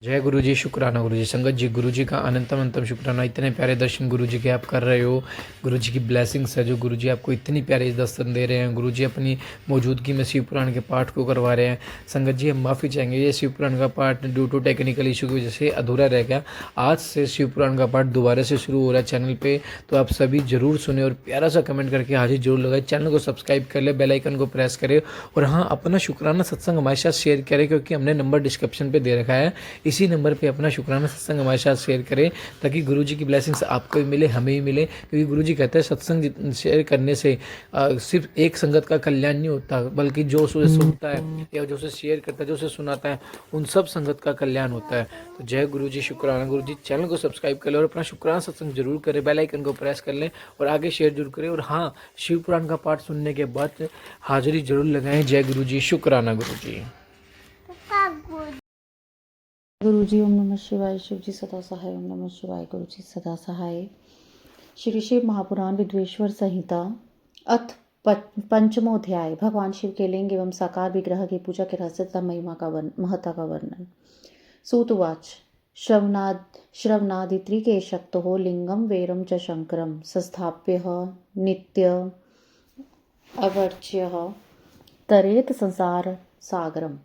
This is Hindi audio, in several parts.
जय गुरु जी, शुक्राना गुरु जी। संगत जी, गुरु जी का अनंतम अंतम शुक्राना। इतने प्यारे दर्शन गुरु जी के आप कर रहे हो। गुरु जी की ब्लेसिंग्स है जो गुरु जी आपको इतनी प्यारे दर्शन दे रहे हैं। गुरु जी अपनी मौजूदगी में शिव पुराण के पाठ को करवा रहे हैं। संगत जी, हम माफ़ी चाहेंगे, ये शिव पुराण का पाठ ड्यू टू टेक्निकल इशू की वजह से अधूरा रह गया। आज से शिव पुराण का पाठ दोबारा से शुरू हो रहा है चैनल पर, तो आप सभी ज़रूर सुने और प्यारा सा कमेंट करके हाजिर जरूर लगाए। चैनल को सब्सक्राइब कर ले, बेल आइकन को प्रेस करें और हाँ, अपना शुक्राना सत्संग हमारे साथ शेयर करें, क्योंकि हमने नंबर डिस्क्रिप्शन पे दे रखा है। इसी नंबर पे अपना शुक्राना सत्संग हमारे साथ शेयर करें, ताकि गुरु जी की ब्लेसिंग्स आपको भी मिले, हमें भी मिले। क्योंकि गुरु जी कहते हैं सत्संग शेयर करने से सिर्फ एक संगत का कल्याण नहीं होता, बल्कि जो उसे सुनता है या जो उसे शेयर करता है, जो उसे सुनाता है, उन सब संगत का कल्याण होता है। तो जय गुरु जी, शुक्राना गुरु जी। चैनल को सब्सक्राइब कर लें और अपना शुक्राना सत्संग जरूर करें, बेल आइकन को प्रेस कर लें और आगे शेयर जरूर करें। और हाँ, शिव पुराण का पाठ सुनने के बाद हाजिरी जरूर लगाएं। जय गुरु जी, शुक्राना गुरु जी। गुरु जी ओम नमः शिवाय। शिव जी सदा सहाय। ओम नमः शिवाय। गुरु जी सदा सहाय। श्री शिव महापुराण विद्वेश्वर संहिता अथ पंचमोध्याय। भगवान शिव के लिंग एवं साकार विग्रह की पूजा के रहस्य तथा महिमा का महत्ता का वर्णन। सूतवाच श्रवणादित्रिके शक्तो लिंगम वेरम च शंकरम संस्थाप्य नित्य अवर्च्य तरेत संसार सागरम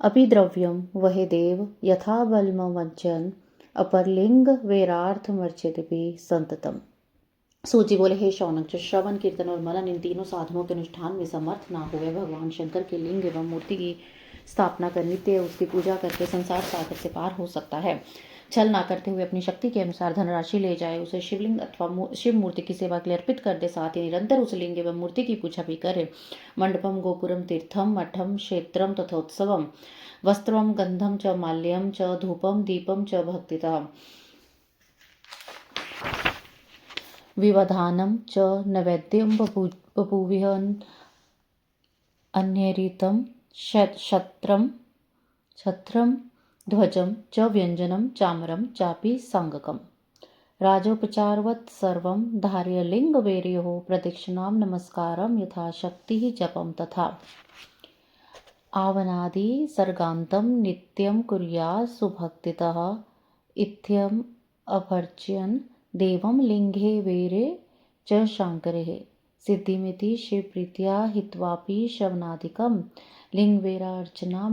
अपि द्रव्यम वह देव यथा बलमवंचन अपरलिंग वेरार्थमर्चित भी संततम। सूजी बोले, हे शौनक, जो श्रवण कीर्तन और मनन इन तीनों साधनों के अनुष्ठान में समर्थ ना हुए, भगवान शंकर के लिंग एवं मूर्ति की स्थापना कर नित्य उसकी पूजा करके संसार सागर से पार हो सकता है। छल ना करते हुए अपनी शक्ति के अनुसार धनराशि ले जाए, उसे शिवलिंग अथवा शिव मूर्ति की सेवा के लिए अर्पित कर दे, साथ ही निरंतर उस लिंग एवं मूर्ति की पूजा भी करे। मंडपम गोपुरम तीर्थम मठम क्षेत्रम तथोत्सवम वस्त्रम गंधम च माल्यम च धूपम दीपम च भक्तितः विवधानम च नैवेद्यम बभूविह अन्यरीतम छत्रम ध्वजम च व्यंजनम चामरम चापि सांगकम राजोपचारवत् सर्वं धार्य लिंगवेर्योः प्रदक्षिणां नमस्कारं यथाशक्ति जपम तथा आवनादि सर्गान्तं नित्यं कुर्यात् सुभक्तितः इत्थम् अभर्च्यन् देवं लिंगे वेरे च शाङ्करेः सिद्धिमिति शिवप्रीत्या हित्वापि श्रवणादिकं लिंगवेरार्चना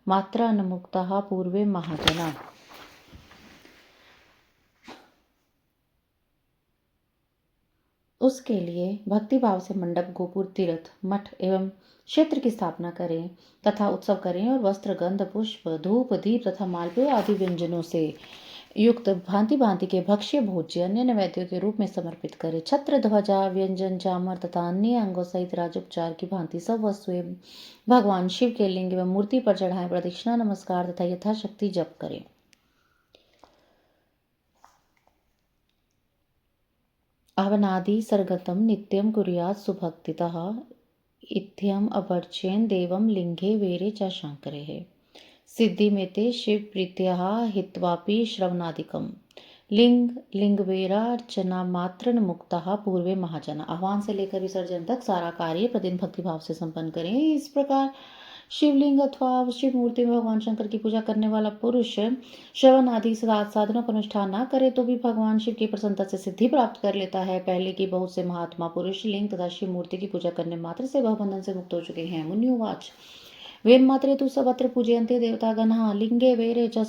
मात्रान्मुक्ताः पूर्वे महाजना। उसके लिए भक्तिभाव से मंडप गोपुर तीर्थ मठ एवं क्षेत्र की स्थापना करें तथा उत्सव करें और वस्त्र गंध पुष्प धूप दीप तथा मालपुए आदि व्यंजनों से युक्त भांति भांति के भक्ष्य भोज्य अन्य नैवेद्यों के रूप में समर्पित करें। छत्र ध्वजा व्यंजन चामर तथा अन्य अंगों सहित राजोपचार की भांति सब वस्तुएं भगवान शिव के लिंग एवं मूर्ति पर चढ़ाएं, प्रदक्षिणा नमस्कार तथा यथाशक्ति जप करें। आवनादि सर्गतम नित्यं कुर्यात् सुभक्तितः इत्थम् अवर्च्येन देवं लिंगे वेरे च शंकरेः सिद्धिमेते शिव प्रीत्याः हित्वापि श्रवणादिकम् लिंगवेरार्चना मात्र मुक्ता पूर्वे महाजना। आह्वान से लेकर विसर्जन तक सारा कार्य प्रतिदिन भक्तिभाव से संपन्न करें। इस प्रकार शिवलिंग अथवा शिव मूर्ति में भगवान शंकर की पूजा करने वाला पुरुष श्रवण आदि साधनों का अनुष्ठान न करे तो भी भगवान शिव की प्रसन्नता से सिद्धि प्राप्त कर लेता है। पहले की बहुत से महात्मा पुरुष लिंग तथा शिव मूर्ति की पूजा करने मात्र से भवबंधन से मुक्त हो चुके हैं। मुनिवाच वेन मात्रे तु सर्वत्र पूजयन्ते देवतागणाः लिंगे वेरे च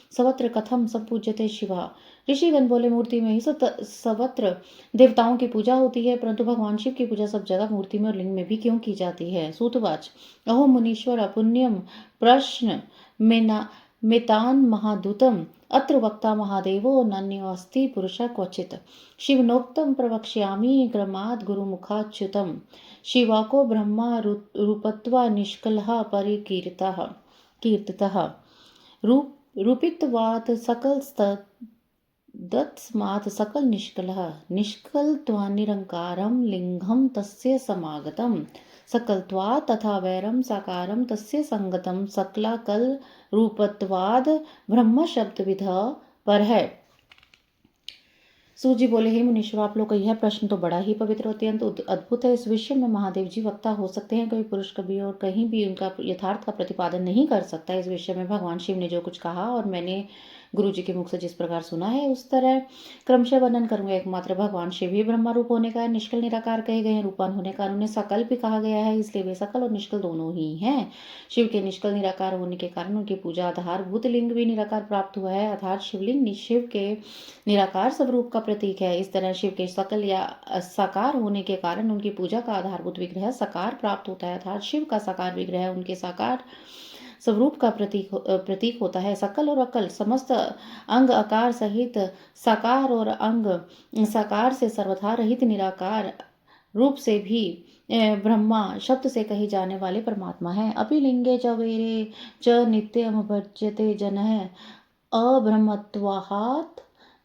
सर्वत्र कथम संपूज्यते शिवा। ऋषिगण बोले, मूर्ति में ही सर्वत्र देवताओं की पूजा होती है, परंतु भगवान शिव की पूजा सब जगह मूर्ति में और लिंग में भी क्यों की जाती है। सूतवाच अहो मुनीश्वर पुण्यम प्रश्न मेतान महादूतम अत्र वक्ता महादेवो नन्योऽस्ति पुरुषः क्वचित् शिवनोक्तं प्रवक्ष्यामि क्रमात् गुरुमुखाच्युतम् शिवाको ब्रह्मा रूपत्वा निष्कलः परिकीर्तितः रूपित्वात् दत्स्मात् सकल निष्कलत्वा निरंकारं लिंगं तस्य समागतम् सकलत्वात् तथा वैरम साकारम तस्य संगतम सकलाकल रूपत्वाद ब्रह्म शब्द विध पर है। सूत जी बोले, हे मुनीश्वर, आप लोग का यह प्रश्न तो बड़ा ही पवित्र और अत्यंत अद्भुत है। इस विषय में महादेव जी वक्ता हो सकते हैं। कोई पुरुष कभी और कहीं भी उनका यथार्थ का प्रतिपादन नहीं कर सकता। इस विषय में भगवान शिव ने जो कुछ कहा और मैंने गुरु जी के मुख से जिस प्रकार सुना है, उस तरह क्रमशः वर्णन करूंगा। एकमात्र भगवान शिव ही ब्रह्मा रूप होने का निष्कल निराकार कहे गए हैं। रूपान होने का उन्हें सकल भी कहा गया है, इसलिए वे सकल और निष्कल दोनों ही हैं। शिव के निष्कल निराकार होने के कारण उनकी पूजा आधारभूत लिंग भी निराकार प्राप्त हुआ है, अर्थात शिवलिंग शिव के निराकार स्वरूप का प्रतीक है। इस तरह शिव के सकल या साकार होने के कारण उनकी पूजा का आधारभूत विग्रह साकार प्राप्त होता है, अर्थात शिव का साकार विग्रह उनके साकार स्वरूप का प्रतीक होता है। सकल और अकल समस्त अंग आकार सहित साकार और अंग साकार से सर्वथा रहित निराकार रूप से भी ब्रह्मा शब्द से कही जाने वाले परमात्मा है। अपिलिंगे च वेरे च नित्यम भज्यते जनः अब्रह्मत्वात्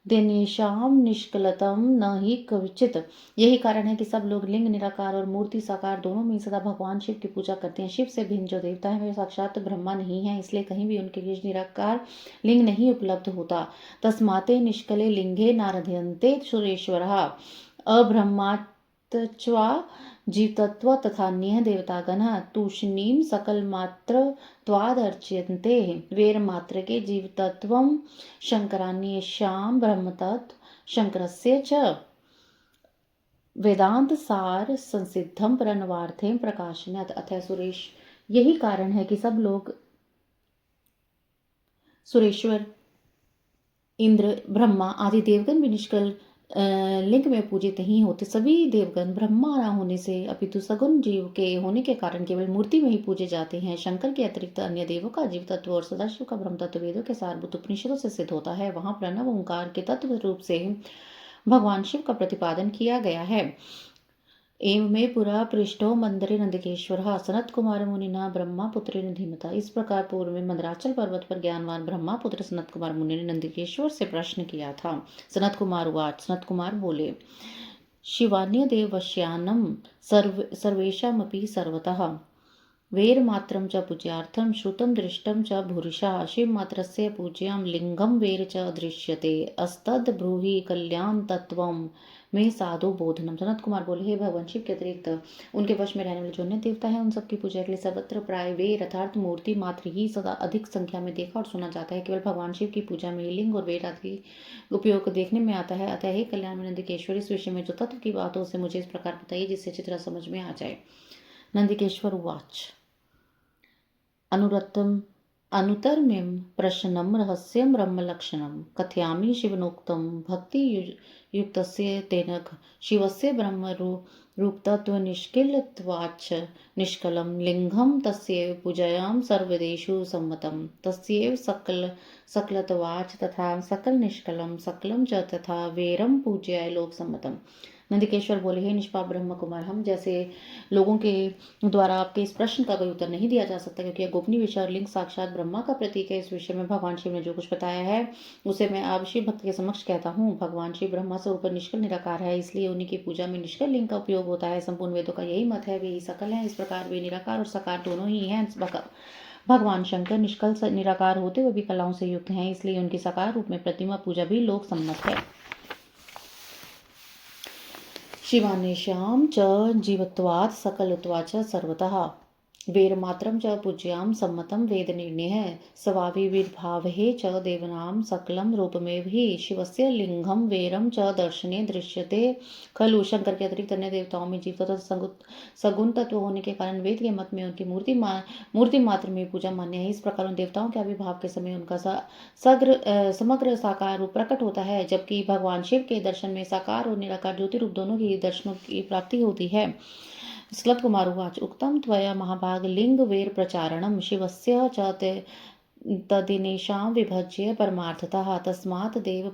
दिनेशाम निष्कलतम न ही कविचित। यही कारण है कि सब लोग लिंग निराकार और मूर्ति साकार दोनों में सदा भगवान शिव की पूजा करते हैं। शिव से भिन्न जो देवता है वे साक्षात ब्रह्मा नहीं है, इसलिए कहीं भी उनके लिए निराकार लिंग नहीं उपलब्ध होता। तस्माते निष्कले लिंगे नारध्यन्ते सुरेश्वरः अब्रह्माच्वा जीवतत्व तथान्यः देवतागणः तूष्णीं सकलमात्रत्वादर्च्यन्ते। वेरमात्र के जीवतत्वं शंकरान्येषां ब्रह्मतत्व शंकरस्य च वेदांत सार संसिद्धम प्रणवार्थें प्रकाशनत। अतः सुरेश, यही कारण है कि सब लोग सुरेश्वर, इंद्र, ब्रह्मा आदि देवगण भी निष्कल लिंग में पूजित नहीं होते। सभी देवगण ब्रह्मा न होने से अपितु सगुण जीव के होने के कारण केवल मूर्ति में ही पूजे जाते हैं। शंकर के अतिरिक्त अन्य देवों का जीव तत्व और सदाशिव का ब्रह्म तत्व वेदों के सारभूत उपनिषदों से सिद्ध होता है। वहां प्रणव ओंकार के तत्व रूप से भगवान शिव का प्रतिपादन किया गया है। एवं में पुरा पृष्ठो मंदरे नंदिकेश्वर सनत कुमार मुनिना ब्रह्मा पुत्र धीमता। इस प्रकार पूर्व में मंदराचल पर्वत पर ज्ञानवान ब्रह्मा पुत्र सनत कुमार मुनि ने नंदिकेश्वर से प्रश्न किया था। सनत कुमार उवाच, सनत कुमार बोले, शिवान्य देवश्यानम सर्वेशामपि सर्वतः वेरमात्रं च पूज्यार्थं श्रुतं दृष्टं च भूरिशः शिवमात्रस्य पूज्यं लिंगं वेर च दृश्यते अस्तद ब्रूहि कल्याण तत्वं में साधु बोधनम। सनत कुमार बोले, हे भगवान शिव के अतिरिक्त उनके वश में रहने वाले जो अन्य देवता है उन सबकी पूजा के लिए सर्वत्र प्राय वेर अर्थात मूर्ति मात्र ही सदा अधिक संख्या में देखा और सुना जाता है। केवल भगवान शिव की पूजा में लिंग और वेर आदि उपयोग देखने में आता है। अतः हे कल्याण नंदिकेश्वर, इस विषय में जो तत्व की बात हो उसे मुझे इस प्रकार बताइए जिससे चित्र समझ में आ जाए। नंदिकेश्वर उवाच, अनुत्तरमें प्रश्नं रहस्यं ब्रह्मलक्षणं कथयामि शिवनोक्तं भक्तियुक्तस्य तेन शिवस्य ब्रह्मरूपतत्त्वनिष्किलत्वाच्च निष्कलं लिङ्गं तस्यैव पूजायां सर्वदेषु सम्मतं तस्यैव सकलत्वाच्च तथा सकलनिष्कलं सकलं च तथा वेरं पूज्याय लोकसम्मतम्। नंदिकेश्वर बोले, हे निष्पाप ब्रह्म कुमार, हम जैसे लोगों के द्वारा आपके इस प्रश्न का कोई उत्तर नहीं दिया जा सकता, क्योंकि यह गोपनीय विषय और लिंग साक्षात ब्रह्मा का प्रतीक है। इस विषय में भगवान शिव ने जो कुछ बताया है उसे मैं आप शिव भक्त के समक्ष कहता हूँ। भगवान शिव ब्रह्मा से ऊपर निष्कल निराकार है, इसलिए उन्हीं की पूजा में निष्कल लिंग का उपयोग होता है। संपूर्ण वेदों का यही मत है, वे ही सकल है। इस प्रकार वे निराकार और साकार दोनों ही हैं। भगवान शंकर निष्कल निराकार होते हुए भी कलाओं से युक्त हैं, इसलिए उनकी साकार रूप में प्रतिमा पूजा भी लोक सम्मत है। शिवान्येषां च जीवत्वात् सकलत्वात् च सर्वतः वेरमात्रं च पूज्यां सम्मतं वेदनिर्णयः स्वाविर्भावः च देवानां सकलं रूपमेव हि शिवस्य लिंगं वेरं च दर्शने दृश्यते खलु। शंकर के अतिरिक्त अन्य देवताओं में जीव तथा सगुण तत्व होने के कारण वेद के मत में उनकी मूर्ति मात्र में पूजा मान्य है। इस प्रकार उन देवताओं के आविर्भाव के समय उनका समग्र साकार रूप प्रकट होता है, जबकि भगवान शिव के दर्शन में साकार और निराकार ज्योति रूप दोनों की दर्शनों की प्राप्ति होती है। सनत कुमार उवाच, उक्तं त्वया महाभाग लिंग वेर प्रचारणं शिवस्य च तदिनेषां विभज्य परमार्थतः तस्मात् देव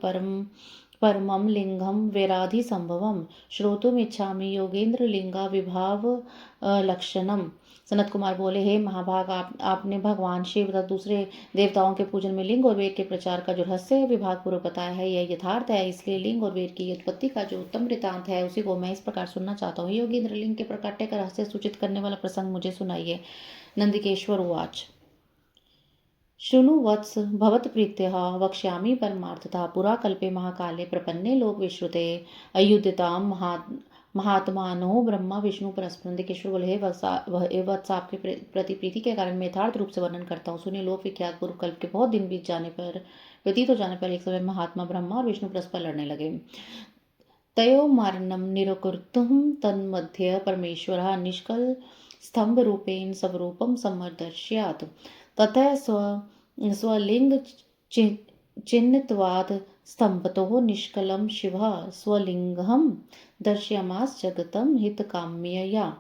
परमं लिंगं वेराधिसंभवं श्रोतुमिच्छामि योगेंद्र लिंगा विभाव लक्षणम। सनत कुमार बोले, हे महाभाग, आपने भगवान शिव तथा दूसरे देवताओं के पूजन में लिंग और वेद के प्रचार का जो रहस्य विभाग पूर्वक बताया है यह यथार्थ है, इसलिए लिंग और वेद की उत्पत्ति का जो उत्तम वृतांत है उसी को मैं इस प्रकार सुनना चाहता हूँ। योगेंद्र लिंग के प्रकाट्य का रहस्य सूचित करने वाला प्रसंग मुझे सुनाइए। नंदिकेश्वर उवाच, शृणु वत्स भवत्प्रीत्यः वक्ष्यामि परमार्थतः पुरा कल्पे महाकाले प्रपन्ने लोक विश्रुते अयुध्यतां महात्मानो ब्रह्मा विष्णु परस्पर। नंदिकेश्वर बोले, हे वत्स, आपके प्रति प्रीति के कारण मैं यथार्थ रूप से वर्णन करता हूँ। सुनिए, लोक विख्यात पूर्व कल्प के बहुत दिन व्यतीत हो जाने पर एक समय महात्मा ब्रह्मा और विष्णु परस्पर लड़ने लगे। तयो मारणं निरकुर्तुं तन्मध्ये परमेश्वरः निष्कल स्तंभ रूपेण स्वरूपं समदर्शयात्। ततः स्वलिंग चिन्हत्वात् स्तंभतो निष्कलं शिवः स्वलिंगं दर्शयामास जगतं हितकाम्यया।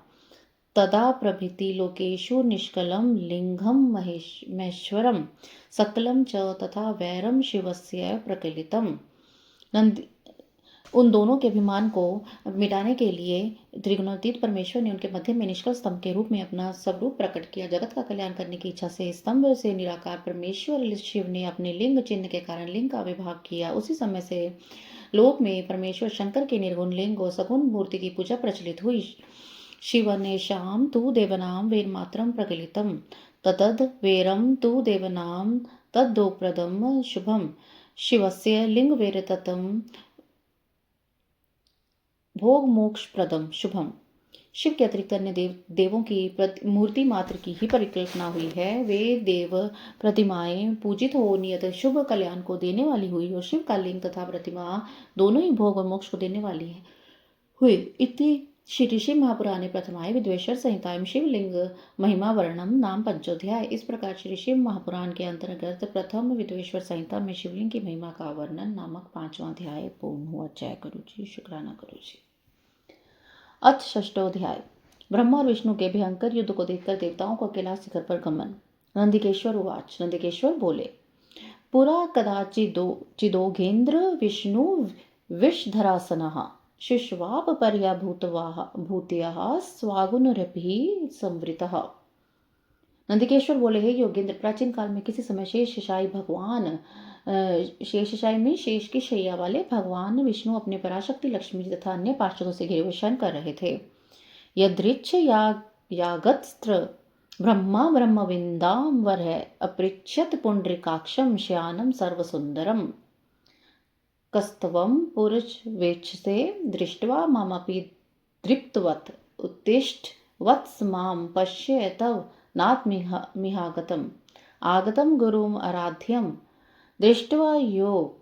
तदा प्रभृति लोकेषु निष्कलं लिंगं महेश्वरं सकलं च तथा वैरं शिवस्य प्रकलितम्। उन दोनों के अभिमान को मिटाने के लिए त्रिगुणातीत परमेश्वर ने उनके मध्य में निष्कल स्तंभ के रूप में अपना स्वरूप प्रकट किया। जगत का कल्याण करने की इच्छा से स्तंभ से निराकार परमेश्वर शिव ने अपने लिंग चिन्ह के कारण लिंग का विभाग किया। उसी समय से लोक में परमेश्वर शंकर के निर्गुण लिंग और सगुण मूर्ति की पूजा प्रचलित हुई। शिवनेशाम तु देवनाम वेरमात्रम प्रकलितम ततद वेरम तु देवनाम तद्दोप्रदम शुभम शिवस्य लिंग वेरततम भोग मोक्ष प्रदम शुभम। शिव के अतिरिक्त अन्य देवों की मूर्ति मात्र की ही परिकल्पना हुई है। वे देव प्रतिमाएं पूजित हो नियत शुभ कल्याण को देने वाली हुई और शिव का लिंग तथा प्रतिमा दोनों ही भोग और मोक्ष को देने वाली है हुई। इति श्री ऋषि महापुराणे प्रथमाय विद्वेश्वर संहिताएं शिवलिंग महिमा वर्णम नाम पंचोध्याय। इस प्रकार श्री ऋषि महापुराण के अंतर्गत प्रथम विद्वेश्वर संहिता में शिवलिंग की महिमा का वर्णन नामक 5वां अध्याय पूर्ण हुआ। जय गुरु जी, शुक्राना गुरु जी। अथ षष्ठोध्याय। ब्रह्मा और विष्णु के भयंकर युद्ध को देखकर देवताओं को कैलाश शिखर पर गमन। नंदिकेश्वर उवाच। नंदिकेश्वर बोले, पुरा कदाचिदोघेन्द्र विष्णु विषधरासनः शिश्वाप पर्याभूतयः स्वागुनरभिः संवृतः। नंदिकेश्वर बोले, हे योगेंद्र, प्राचीन काल में किसी समय शेषशायी में शेष की शैया वाले भगवान विष्णु अपने पराशक्ति लक्ष्मी जी तथा अन्य पार्षदों से घिरे हुए शयन कर रहे थे। यदृच्छ यागस्त्र ब्रह्मा ब्रह्मविंदांबर है अपृच्छत पुंडरीकाक्षम श्यानम सर्वसुंदरम कस्तवम पुरुषवेक्षसे दृष्ट्वा मामपि दृप्तवत् उत्तिष्ठ वत्स माम पश्य तव नात्मिहागतम् आगतं गुरुम आराध्यम दृष्ट्वा यो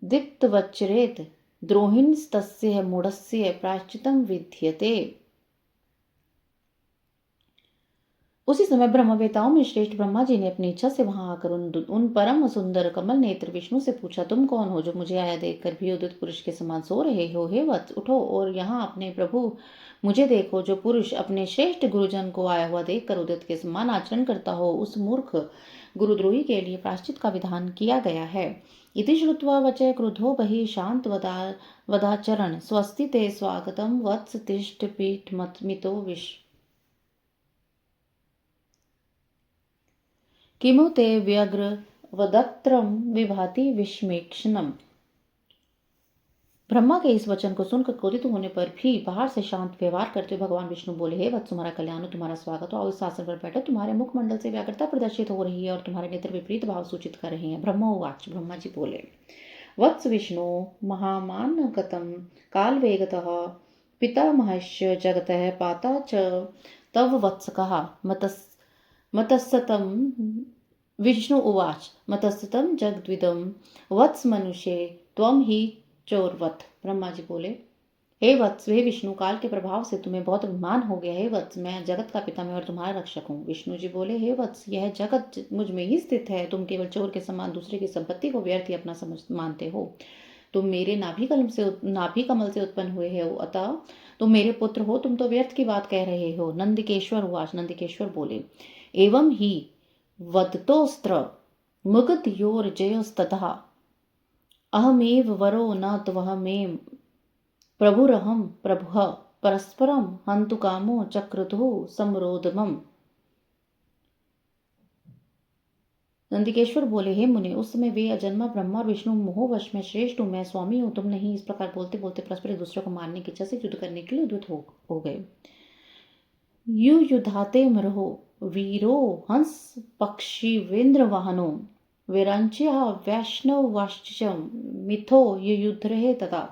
दीप्तवच्चरेत द्रोहिणस्तस्य मूढस्य प्रायश्चितं विद्यते। उसी समय ब्रह्मवेताओं में श्रेष्ठ ब्रह्मा जी ने अपनी इच्छा से वहां आकर उन परम सुंदर कमल नेत्र विष्णु से पूछा, तुम कौन हो जो मुझे आया देखकर भी उदित पुरुष के समान सो रहे हो? हे वत्स, उठो और यहाँ अपने प्रभु मुझे देखो। जो पुरुष अपने श्रेष्ठ गुरुजन को आया हुआ देखकर उदित के समान आचरण करता हो, उस मूर्ख गुरुद्रोही के लिए प्रायश्चित का विधान किया गया है। इति श्रुत्वा वचः क्रुद्धो बहिः शांत वदाचरण स्वस्ति ते स्वागतम वत्स तिष्ठ पीठ मितो विश्व किमु ते व्यग्र वदत्रम विभाति विस्मेक्षणम। ब्रह्मा के इस वचन को सुनकर क्रोधित होने पर भी बाहर से शांत व्यवहार करते हुए भगवान विष्णु बोले, हे वत्स, तुम्हारा कल्याण हो, तुम्हारा स्वागत हो। आओ इस आसन पर बैठो। तुम्हारे मुखमंडल से व्याग्रता प्रदर्शित हो रही है और तुम्हारे नेत्र विपरीत भाव सूचित कर रहे हैं। ब्रह्मोवाच। ब्रह्मा जी बोले, वत्स विष्णु महामानगतं कालवेगतः पितामहस्य जगतः पाता च तव वत्सकः मतस्तम। विष्णु उवाच। मतस्तम जगद्विदम वत्स मनुष्ये त्वम ही चोरवत। ब्रह्मा जी बोले, हे वत्स, हे विष्णु, काल के प्रभाव से तुम्हें बहुत अभिमान हो गया। हे वत्स, मैं जगत का पिता में और तुम्हारा रक्षक हूँ। विष्णु जी बोले, हे वत्स, यह जगत मुझ में ही स्थित है। तुम केवल चोर के समान दूसरे की संपत्ति को व्यर्थ ही अपना मानते हो। तुम मेरे नाभि कमल से उत्पन्न हुए हो, अतः तुम मेरे पुत्र हो। तुम तो व्यर्थ की बात कह रहे हो। नंदिकेश्वर उवाच। नंदिकेश्वर बोले, एवं ही वदतोस्त्र मुगतयोर्जयोस्ततः अहमेव वरो न त्वहमेव प्रभुरहं प्रभुः परस्परं हन्तु कामो चक्रतुः समरोधमम्। नंदिकेश्वर बोले, हे मुने, उस समय वे अजन्मा ब्रह्मा और विष्णु मोहवश में श्रेष्ठ हूँ, मैं स्वामी हूँ, तुम नहीं। इस प्रकार बोलते बोलते परस्पर एक दूसरे को मारने की इच्छा से युद्ध करने के लिए उद्युत हो गए। युधाते मरहो वीरो हंस पक्षीवेन्द्र वाहनो विरंच्या वैष्णव वाश्चम मिथो युद्ध रहे तथा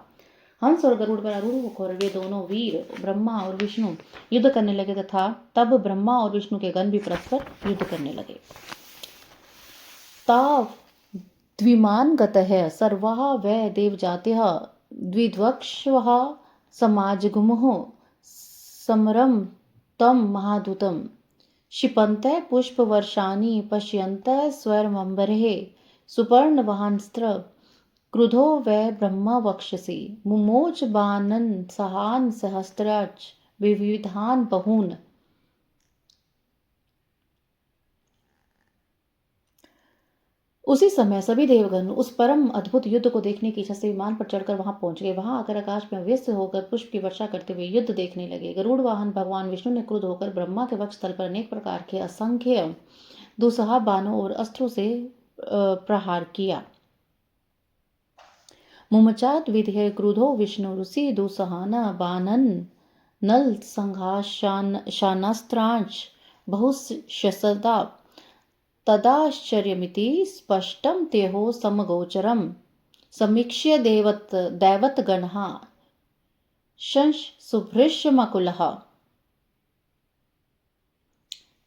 हंस और गरुड़ पर आरूढ़ होकर वे दोनों वीर ब्रह्मा और विष्णु युद्ध करने लगे तथा तब ब्रह्मा और विष्णु के गण भी परस्पर युद्ध करने लगे। ताव द्विमान गतः सर्वाः वै देवजातयः द्विद्वक्ष्वः समाजगुमुः समरं तं महादूतं क्षिपन्तः पुष्पवर्षाणि पश्यन्तः स्वरमम्बरेः सुपर्णवहांस्त्र क्रुधो वै ब्रह्मा वक्षसि मुमोच बाणन् सहान् सहस्राच विविधान् बहून्। उसी समय सभी देवगण उस परम अद्भुत युद्ध को देखने की इच्छा से विमान पर चढ़कर वहां पहुंच गए। वहां आकर आकाश में व्यस्त होकर पुष्प की वर्षा करते हुए युद्ध देखने लगे। गरुड़ वाहन भगवान विष्णु ने क्रुद्ध होकर ब्रह्मा के वक्ष स्थल पर अनेक प्रकार के असंख्य दुस्सह बाणों और अस्त्रों से प्रहार किया। मुमचात विधेय क्रुधो विष्णु ऋषि दुस्सहन बाणन नल संघाशानास्त्रांच बहुशसदा तदाश्चर्यमिति स्पष्टं तेहो समगोचरं समीक्ष्य दैवतगणः शुभ्रष्मकुलः।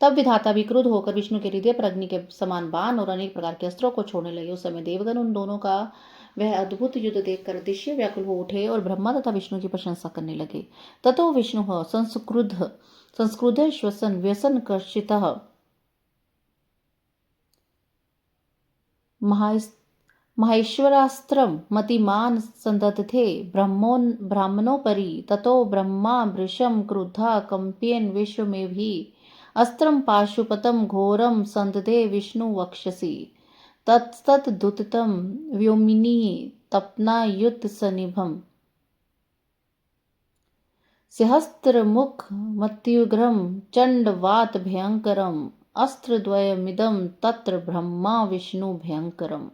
तब विधाता भी क्रुद्ध होकर विष्णु के हृदय पर अग्नि के समान बाण और अनेक प्रकार के अस्त्रों को छोड़ने लगे। उस समय देवगण उन दोनों का वह अद्भुत युद्ध देखकर अतिशय व्याकुल हो उठे और ब्रह्मा तथा विष्णु की प्रशंसा करने लगे। ततो विष्णु संस्क्रुध श्वसन व्यसन कर्षितः महेश्वरास्त्रं मतिमान संदधते ब्राह्मणोपरि ततो ब्रह्मा वृषं क्रुद्धा कंप्येन विश्वमेभि अस्त्रं पाशुपतं घोरं संदधे विष्णु वक्षसि तत्तद्दुतितं व्योमिनी तपनायुत सनिभम् सहस्त्रमुख मत्युग्रं चंडवात भयंकरम् अस्त्रद्वयमिदं तत्र ब्रह्मा विष्णु भयंकरम्।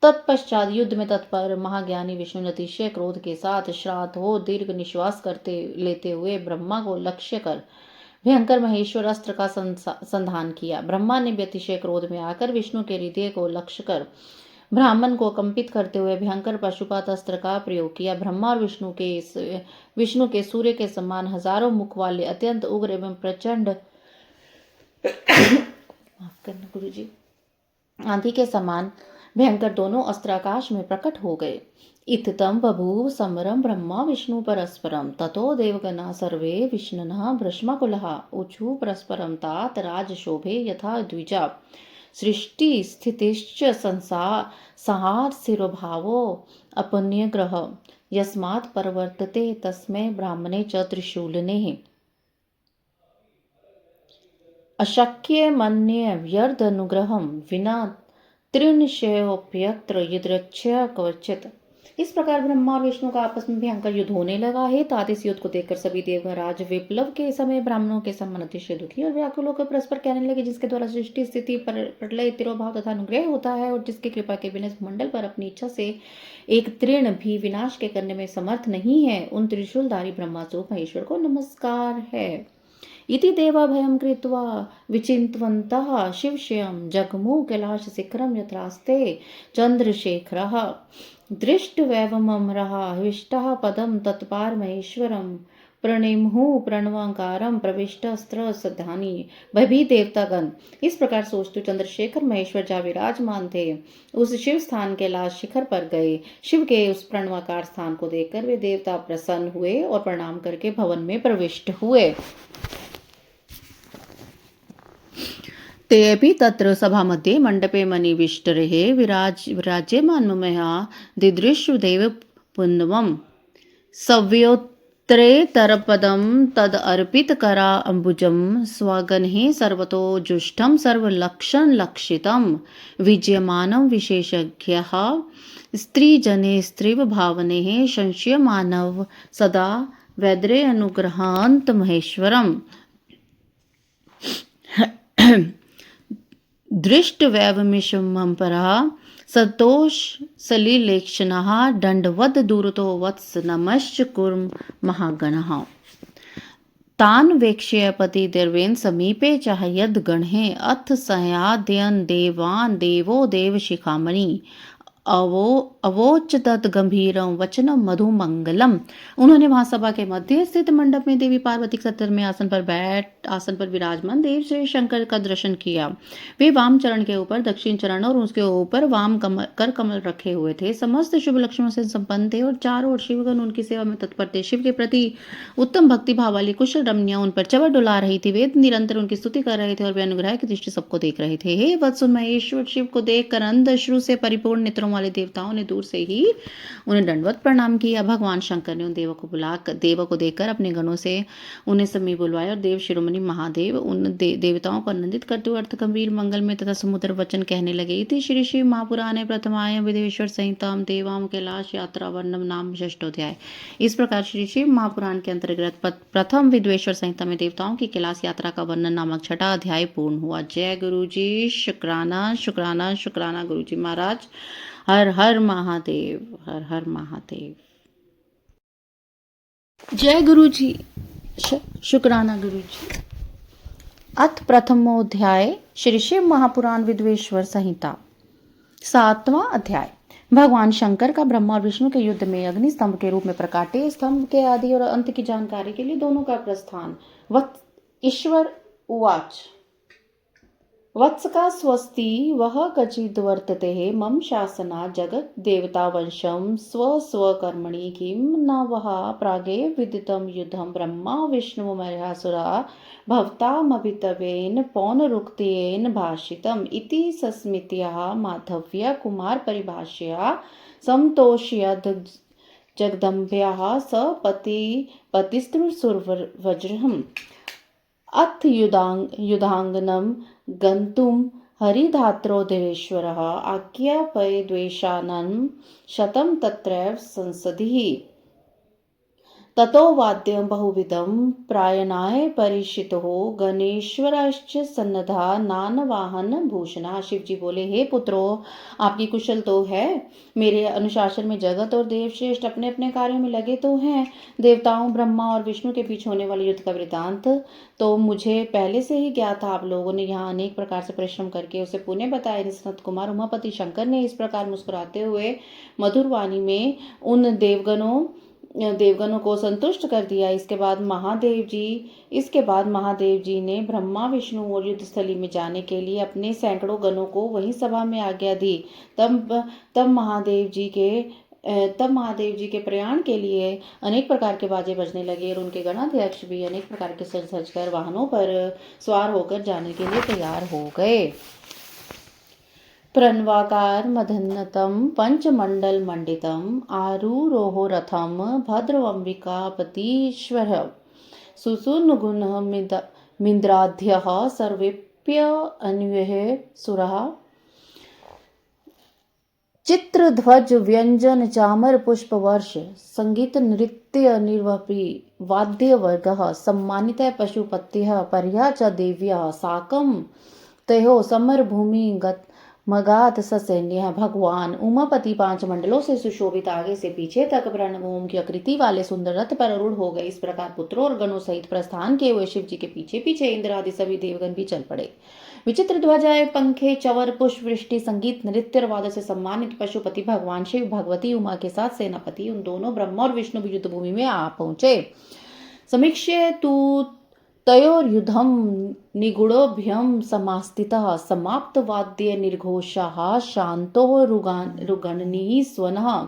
तत्पश्चात युद्ध में तत्पर महाज्ञानी विष्णु ने अतिशय क्रोध के साथ श्राद्ध हो दीर्घ निश्वास करते लेते हुए ब्रह्मा को लक्ष्य कर भयंकर महेश्वर अस्त्र का संधान किया। ब्रह्मा ने भी अतिशय क्रोध में आकर विष्णु के हृदय को लक्ष्य कर ब्राह्मण को कंपित करते हुए भयंकर पशुपात अस्त्र का प्रयोग किया। ब्रह्मा और विष्णु के सूर्य के समान हजारों मुख वाले अत्यंत उग्र एवं प्रचंड माफ करना गुरुजी आंधी के समान भयंकर दोनों अस्त्र आकाश में प्रकट हो गए। इत्थं बभूव समरं ब्रह्मा विष्णु परस्परं ततो देवगणा सर्वे विष्णुनः भ्रष्मकुलः ऊचु परस्परं तात राजशोभे यथा द्विजा सृष्टि स्थितिश्च संहार शिरोभावो अपन्यग्रह यस्मात् परवर्तते तस्मै ब्राह्मणे च त्रिशूलनेः अशक्य मन्ये व्यर्थ अनुग्रहं विना तृणशयोप्यत्र यदृच्छया क्वचित्। इस प्रकार ब्रह्मा और विष्णु का आपस में भयंकर युद्ध होने लगा है। तात इस युद्ध को देखकर सभी देवगण राज विप्लव के समय ब्राह्मणों के समान अतिशय दुखी और व्याकुल होकर परस्पर कहने लगे, जिसके द्वारा सृष्टि स्थिति प्रलय तिरोभाव तथा अनुग्रह होता है और जिसकी कृपा के बिना इस मंडल पर अपनी इच्छा से एक तृण भी विनाश के करने में समर्थ नहीं है, उन त्रिशूलधारी ब्रह्मास्वरूप महेश्वर को नमस्कार है। इति देवाभयं कृत्वा विचिन्तवन्तः शिवशयं जगमु कैलाशशिखरं यत्रास्ते चन्द्रशेखरः दृष्ट्वैवमरः हविष्टः पदं तत्पार महेश्वरं प्रणेमुः प्रणवांकारं प्रविष्टस्त्र सधानी। वह भी देवतागण इस प्रकार सोचते चंद्रशेखर महेश्वर जहाँ विराजमान थे उस शिव स्थान कैलाश शिखर पर गए। शिव के उस प्रणवाकार स्थान को देखकर वे देवता प्रसन्न हुए और प्रणाम करके भवन में प्रविष्ट हुए। तेऽपि तत्र सभामध्ये मण्डपे मणिविष्टरेः विराज्यमानमया दिदृशुदेव पुण्यवम् सव्योत्तरेतरपदं तदर्पितकरा अम्बुजं स्वगणैः सर्वतो जुष्टं सर्वलक्षणलक्षितं विजयमानं विशेषज्ञः स्त्रीजने स्त्रीवभावनेः संशयमानव सदा वैद्रे अनुग्रहान्त महेश्वरम् दृष्टवैवमिषमपरः सतोष सलिलेक्षणः दण्डवद् दूरतो वत्स नमश्च कुर्म महागणः। तान् वेक्ष्य पतिर्देवेन समीपे च यद्गणे अथ संयादयन् देवान् देवो देवशिखामणि अवोच तत् गंभीरम वचनम मधुमंगलम। उन्होंने महासभा के मध्य स्थित मंडप में देवी पार्वती के सत्तर में आसन पर विराजमान देव श्री शंकर का दर्शन किया। वे वाम चरण के ऊपर दक्षिण चरण और उसके ऊपर वाम कर कमल रखे हुए थे। समस्त शुभ लक्षणों से संपन्न थे और चारों ओर शिवगण उनकी सेवा में तत्पर थे। शिव के प्रति उत्तम भक्ति भाव वाली कुशल रमणियां उन पर चवर डुला रही थी। वे निरंतर उनकी स्तुति कर रहे थे और वे अनुग्रह की दृष्टि सबको देख रहे थे। हे वत्सुन महेश्वर, शिव को देखकर अंध अश्रु से परिपूर्ण नेत्रों वाले देवताओं ने दूर से ही उन्हें दंडवत प्रणाम किया। भगवान शंकर ने उन देवों को देखकर अपने गणों से उन्हें समीप बुलवाया और देव शिरोमणि महादेव उन देवताओं को आनंदित करते हुए अर्थ गंभीर मंगल में तथा समुद्र वचन कहने लगे। इति श्री शिव महापुराणे प्रथमायां विदेश्वर संहिताम देवाम कैलाश यात्रा वर्णम नाम षष्ठोध्याय। इस प्रकार श्री शिव महापुराण के अंतर्गत प्रथम विद्वेश्वर संहिता में देवताओं की कैलाश यात्रा का वर्णन नामक छठा अध्याय पूर्ण हुआ। जय गुरु जी। शुक्राना शुक्राना शुक्राना गुरु जी महाराज। हर हर महादेव, हर हर महादेव। जय गुरु जी। शुक्राना गुरु जी। अथ प्रथमोध्याय श्री शिव महापुराण विद्वेश्वर संहिता। 7वां अध्याय। भगवान शंकर का ब्रह्मा और विष्णु के युद्ध में अग्नि स्तंभ के रूप में प्रकाटे स्तंभ के आदि और अंत की जानकारी के लिए दोनों का प्रस्थान। ईश्वर उवाच। वत्स का स्वस्ति वह कचिद वर्तते मम शासना जगत देवता वंशम स्व स्व कर्मणि किम न वह प्रागे विदितम युद्धम ब्रह्मा विष्णु मर्यासुरा भवतामभितवेन पौनरुक्तेन भाषितम इति सस्मित्या माधव्य कुमार परिभाष्या समतोष्यद जगदम्ब्याः स पतिस्त्रुसुरवज्रहम् अथ युधांगनम गंतुम हरिधात्रोदरेश्वरः आज्ञापयद्वेषाननं शतं तत्रैव संसदि ततो वाद्यं बहुविधं प्रायणाय परिषितो गणेश्वरश्च सन्नधा नानवाहन भूषणा। शिव जी बोले, हे पुत्रों, आपकी कुशल तो है। मेरे अनुशासन में जगत और देवश्रेष्ठ अपने अपने कार्यों में लगे तो हैं। देवताओं ब्रह्मा और विष्णु के बीच होने वाले युद्ध का वृत्तांत तो मुझे पहले से ही ज्ञात था। आप लोगों ने यहाँ अनेक प्रकार से परिश्रम करके उसे पुण्य बताया। निसनत कुमार उमापति शंकर ने इस प्रकार मुस्कुराते हुए मधुर वाणी में उन देवगणों को संतुष्ट कर दिया। इसके बाद महादेव जी ने ब्रह्मा विष्णु और युद्धस्थली में जाने के लिए अपने सैकड़ों गणों को वही सभा में आज्ञा दी। तब महादेव जी के प्रयाण के लिए अनेक प्रकार के बाजे बजने लगे और उनके गणाध्यक्ष भी अनेक प्रकार के सज कर वाहनों पर सवार होकर जाने के लिए तैयार हो गए। प्रणवाकार मधन्नतम पंचमंडल मंडितम आरूरोह रथम भद्रवंबिकापतीश्वर सुसुनुगुण मिन्द्राध्यः सर्वेप्य अन्वयः सुरः चित्रध्वज व्यंजन चामर पुष्प वर्ष संगीत नृत्य निर्वपि वाद्य वर्गः सम्मानितः पशुपत्यः पर्या च देव्यः साकं तयो समर भूमि मगात ससैन्य। भगवान उमापति 5 मंडलों से सुशोभित आगे से पीछे तक ब्रह्मभूम की आकृति वाले सुंदर रथ पर रूढ़ हो गए। इस प्रकार पुत्रों और गणों सहित प्रस्थान किए हुए शिव जी के पीछे पीछे इंद्र आदि सभी देवगण भी चल पड़े। विचित्र ध्वजाएं, पंखे, चवर, पुष्प वृष्टि, संगीत, नृत्य और वाद्य से सम्मानित पशुपति भगवान शिव भगवती उमा के साथ सेनापति उन दोनों ब्रह्मा और विष्णु भी युद्ध भूमि में आ पहुंचे। समीक्ष्य तु तयोर्युद्धं निगूढ़ोभ्यं समास्थितः समाप्त वाद्य निर्घोषः शांतो रुगणनीः स्वनः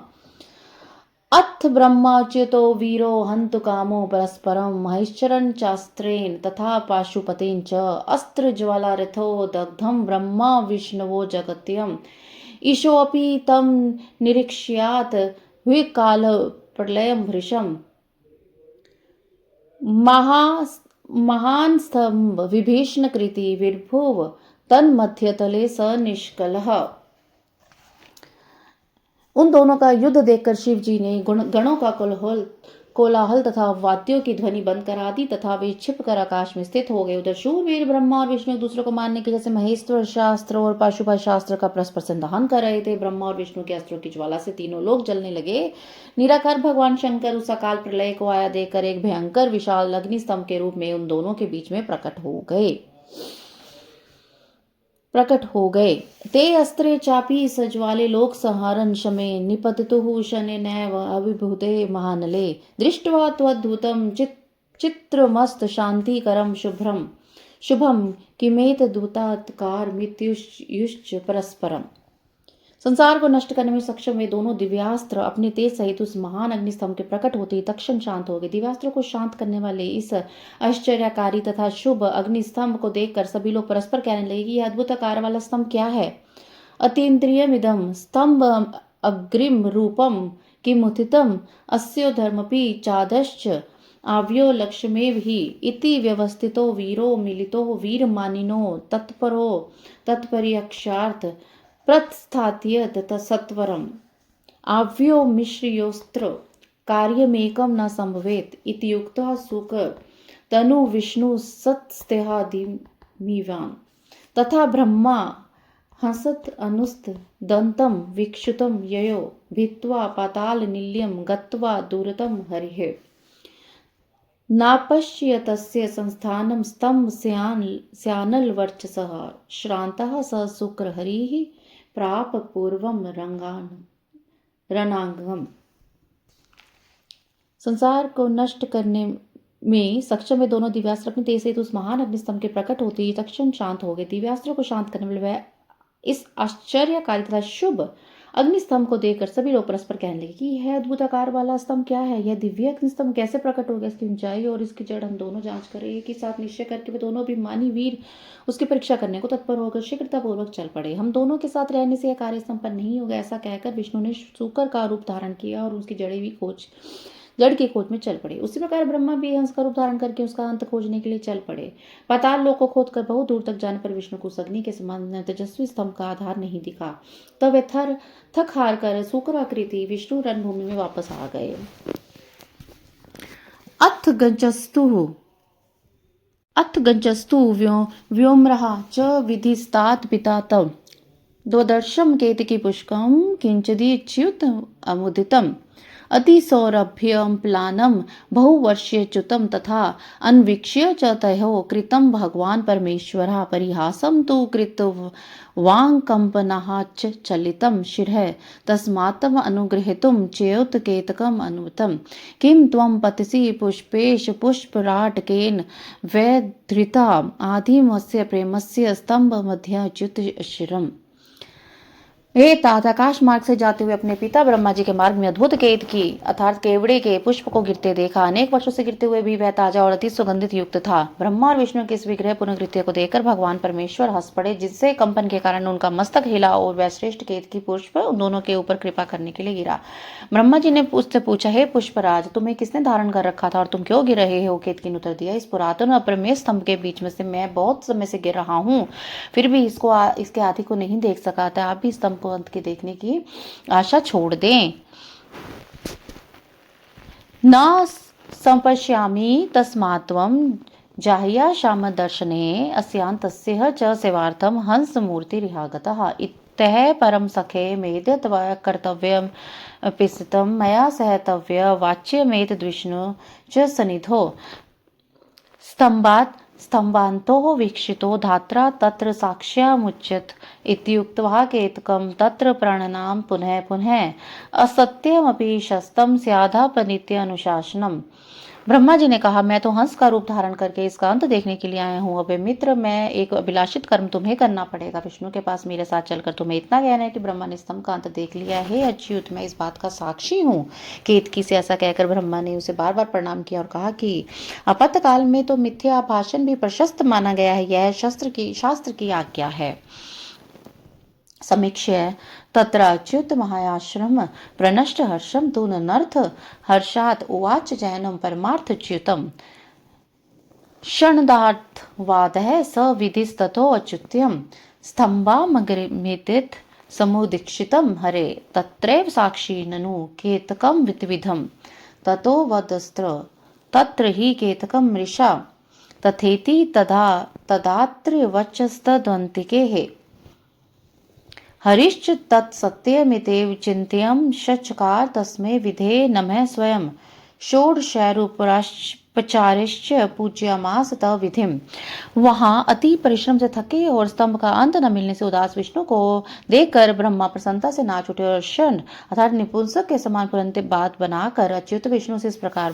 अथ ब्रह्माच्युतो वीरो हन्तु कामो परस्परं महेश्वरं चास्त्रेण तथा पाशुपतेन च अस्त्रज्वालारथो दग्धं ब्रह्मा विष्णवो जगत्यम् ईशोऽपि तं निरीक्ष्यात् हुइकाल प्रलयं भृशम् महान स्तंभ विभीषण कृति विर्भुव तन्मध्यतले स निष्कलः। उन दोनों का युद्ध देखकर शिव जी ने गणों का कोलाहल कोलाहल तथा वाद्यों की ध्वनि बंद करा दी तथा वे छिप कर आकाश में स्थित हो गए। उधर शूरवीर ब्रह्मा और विष्णु एक दूसरे को मारने के जैसे महेश्वर शास्त्र और पाशुपत शास्त्र का परस्पर संधान कर रहे थे। ब्रह्मा और विष्णु के अस्त्रों की ज्वाला से तीनों लोग जलने लगे। निराकार भगवान शंकर उस अकाल प्रलय को आया देखकर एक भयंकर विशाल अग्नि स्तंभ के रूप में उन दोनों के बीच में प्रकट हो गए। ते अस्त्रे चापी सज्वाले लोक संहारन शमे निपततुः शनेनैव अभिभूते महानले दृष्ट्वा त्वद्भुतं चित्रमस्त शान्तिकरं शुभम किमेतदूतात्कार मित्युश्च परस्परम। संसार को नष्ट करने में सक्षम वे दोनों दिव्यास्त्र अपने तेज सहित उस महान अग्निस्तंभ के प्रकट होते ही तत्क्षण शांत हो गए। दिव्यास्त्रों को शांत करने वाले इस आश्चर्यकारी तथा शुभ अग्निस्तंभ को देखकर सभी लोग परस्पर कहने लगे कि यह अद्भुत आकार वाला स्तंभ क्या है। अतीन्द्रियमिदं स्तंभ अग्रिम रूपम किमुत्थितम अस्यो धर्मपि चादश्च आव्यो लक्ष्मेव हि इति व्यवस्थितो वीरो मिलितो वीरमानिनो तत्परो तत्पर्यक्षार्थ प्रत्स्थात्य तत्सत्वरम् आव्यो मिश्रयोस्त्र कार्यमेकं न संभवेत् इति युक्तः सुक तनु विष्णु सत्स्तेहादिमिवान् तथा ब्रह्मा हसत् अनुस्त दन्तं वीक्षुतं ययो भित्त्वा पाताल निल्यं गत्वा दूरतं हरिः नापश्य तस्य संस्थानं स्तंभ स्यानलवर्चसः श्रान्तः स शुक्रहरिः प्राप पूर्वम रणांगम। संसार को नष्ट करने में सक्षम वे दोनों दिव्यास्त्र अपनी तेज से उस महान अग्निस्तंभ के प्रकट होते ही तत्क्षण शांत हो गए। दिव्यास्त्रों को शांत करने वाले वह इस आश्चर्यकारी तथा शुभ अग्निस्तंभ को देखकर सभी लोग परस्पर कहने लगे कि यह अद्भुत आकार वाला स्तंभ क्या है। यह दिव्य अग्निस्तंभ कैसे प्रकट हो गया। इसकी ऊंचाई और इसकी जड़ हम दोनों जांच करें। एक ही साथ निश्चय करके वे दोनों अभिमानी वीर उसकी परीक्षा करने को तत्पर होकर शीघ्रतापूर्वक चल पड़े। हम दोनों के साथ रहने से यह कार्य संपन्न नहीं होगा। ऐसा कहकर विष्णु ने शूकर का रूप धारण किया और उसकी जड़ की खोज में चल पड़े। उसी प्रकार ब्रह्मा भी हंस का रूप धारण करके उसका अंत खोजने के लिए चल पड़े। पाताल लोक को खोदकर बहुत दूर तक जाने पर विष्णु को उस अग्नि के समान तेजस्वी स्तंभ का आधार नहीं दिखा। तब वे थक हार कर शुक्राकृति विष्णु रणभूमि में वापस आ गए। अथ गंजस्तु व्योमरः च विधिस्तात पिता तव द्वदर्शम केतकी पुष्कम किंचिदच्युत अमुदितम अतिसौरभ्यं प्लानं बहुवर्ष्यच्युतं तथा अन्वीक्ष्य च तयोः कृतं भगवान् परमेश्वरः परिहासं तु कृतवाङ्कम्पनः च चलितं शिरः तस्मात्तम् अनुगृहीतुं चेयोत्केतकम् अनुमतं किं त्वं पतिसि पुष्पेश पुष्पराटकेन वैधृता आदिमस्य प्रेमस्य स्तम्भमध्यच्युत शिरम्। तात आकाश मार्ग से जाते हुए अपने पिता ब्रह्मा जी के मार्ग में अद्भुत केतकी अर्थात केवड़े के पुष्प को गिरते देखा। अनेक वर्षों से गिरते हुए भी वह ताजा और अति सुगंधित युक्त था। ब्रह्मा और विष्णु के इस विग्रह पुनर्कृत्य को देखकर भगवान परमेश्वर हंस पड़े, जिससे कंपन के कारण उनका मस्तक हिला और वह श्रेष्ठ केतकी पुष्प उन दोनों के ऊपर कृपा करने के लिए गिरा। ब्रह्मा जी ने उससे पूछा, हे पुष्पराज, तुम्हें किसने धारण कर रखा था और तुम क्यों गिर रहे हो। केतकी ने उत्तर दिया, इस पुरातन अप्रमेय स्तंभ के बीच में से मैं बहुत समय से गिर रहा हूँ, फिर भी इसके आदि को नहीं देख सका था। आप भी स्तंभ को अंत के देखने की आशा छोड़ दें। न संपश्यामि तस्मात्त्वं जाह्या श्याम दर्शने अस्यान्तस्य च सेवार्थं हंस मूर्तिरिहागतः इत्यः परम सखे मेद्यत्व कर्तव्यं पिसितं मया सहतव्य वाच्यमेतद्विष्णु च सनिधो स्तंभान्तो वीक्षितो धात्रा तत्र साक्ष्यमुच्यत इत्युक्त्वा केतकं तत्र प्रणनाम पुनः पुनः असत्यमपि शस्तं स्यादापनित्य अनुशासनम। ब्रह्मा जी ने कहा, मैं तो हंस का रूप धारण करके इसका अंत देखने के लिए आया हूँ। अबे मित्र, मैं एक अभिलाषित कर्म तुम्हें करना पड़ेगा। विष्णु के पास मेरे साथ चलकर तुम्हें इतना कहना है कि ब्रह्मा ने स्तंभ का अंत देख लिया है। अच्युत, मैं इस बात का साक्षी हूँ। केतकी से ऐसा कहकर ब्रह्मा ने उसे बार बार प्रणाम किया और कहा कि आपातकाल में तो मिथ्या भाषण भी प्रशस्त माना गया है। यह शास्त्र की आज्ञा है। समीक्ष्य तत्र अच्युत महायाश्रम प्रनष्ट हर्षम तु नर्थ हर्षात उवाच जैनम परमार्थच्युतम क्षणदार्थवादः स विधिस्ततो अच्युत्यम स्तंभामग्रमितित समुदीक्षितम हरे तत्रैव साक्षी ननु केतकम विविधम ततो वदस्त्र तत्र हि केतकं मृषा तथेति तदात्र वचस्तद्वन्तिकेः हरिश्च तत्सत्यमितेव चिन्त्यं शचकार तस्मै विधे नमः स्वयं षोडशैरुपचारिश्च पूज्यामास तव विधिम। वहां अति परिश्रम से थके और स्तंभ का अंत न मिलने से उदास विष्णु को देखकर ब्रह्मा प्रसन्नता से नाच उठे और क्षण अर्थात निपुंसक के समान तुरंत बात बनाकर अच्युत विष्णु से इस प्रकार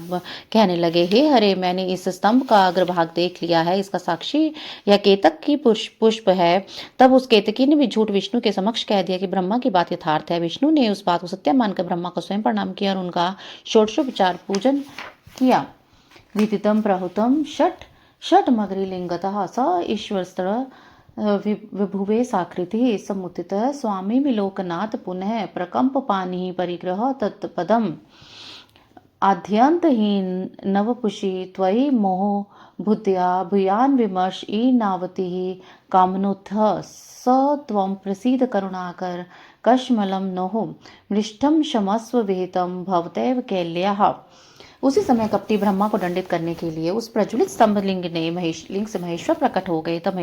कहने लगे, हे हरे, मैंने इस स्तंभ का अग्रभाग देख लिया है, इसका साक्षी यह केतक की पुष्प है। तब उस केतकी ने भी झूठ विष्णु के समक्ष कह दिया कि ब्रह्मा की बात यथार्थ है। विष्णु ने उस बात को सत्य मानकर ब्रह्मा को स्वयं प्रणाम किया और उनका षोडशोपचार पूजन किया। विदितम प्रहुतम षट मगरीलिंगतः स ईश्वरस्तर विभुवे साकृति समुत्थितः स्वामी विलोकनाथ पुनः प्रकंप पानी परिग्रह तत्पदम आद्यंतहीन नवपुषी त्वयि मोह बुद्ध्या भूयान विमर्श नावती कामनुथ स त्वं प्रसीद करुणाकर कश्मलं नोः मृष्टं क्षमस्व विहितं भवतैव कैल्याः। उसी समय कपटी ब्रह्मा को दंडित करने के लिए उस प्रज्वलित स्तंभ लिंग से महेश्वर प्रकट हो गए। तब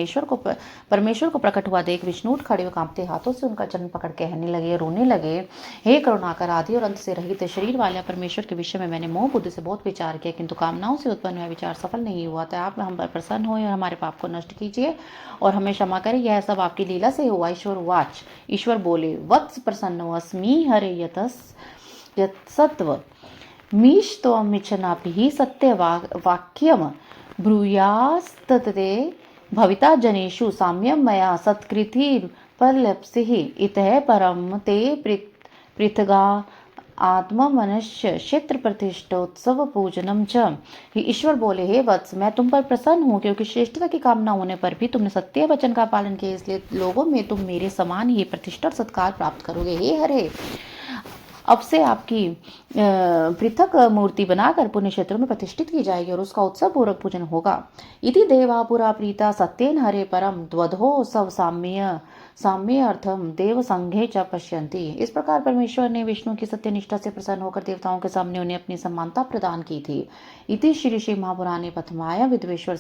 परमेश्वर को प्रकट हुआ देख विष्णु उठ खड़े हुए कांपते हाथों से उनका चरण पकड़ कहने लगे, रोने लगे, हे करुणाकर, आदि और अंत से रहित शरीर वाले परमेश्वर के विषय में मैंने मोह बुद्धि से बहुत विचार किया, किंतु कामनाओं से उत्पन्न हुआ विचार सफल नहीं हुआ। तो आप हम पर प्रसन्न हुए और हमारे पाप को नष्ट कीजिए और हमें क्षमा करें, यह सब आपकी लीला से हुआ। ईश्वर बोले, वत्स प्रसन्नोऽस्मि हरे यत्सत्व मीश्त्वमिच्छनाभिः सत्यवाक्यं ब्रूयास्तते भविता जनेषु साम्यं मया सत्कृतिर्पलप्सिः इतः परं ते पृथगा आत्ममनस्य क्षेत्र प्रतिष्ठोत्सव पूजनम च। ईश्वर बोले, हे वत्स, मैं तुम पर प्रसन्न हूँ क्योंकि श्रेष्ठता की कामना होने पर भी तुमने सत्य वचन का पालन किया, इसलिए लोगों में तुम मेरे समान ही प्रतिष्ठा और सत्कार प्राप्त करोगे। हे हरे, अब से आपकी पृथक मूर्ति बनाकर पुण्य क्षेत्रों में प्रतिष्ठित की जाएगी और उसका उत्सव पूर्वक पूजन होगा। इति देवा पुरा प्रीता सत्येन हरे परम द्वधो सब साम्य अर्थम देव संघे च पश्यन्ति। इस प्रकार परमेश्वर ने विष्णु की सत्यनिष्ठा से प्रसन्न होकर देवताओं के सामने उन्हें अपनी समानता प्रदान की थी। इति श्री महापुराणे प्रथमाया विद्वेश्वर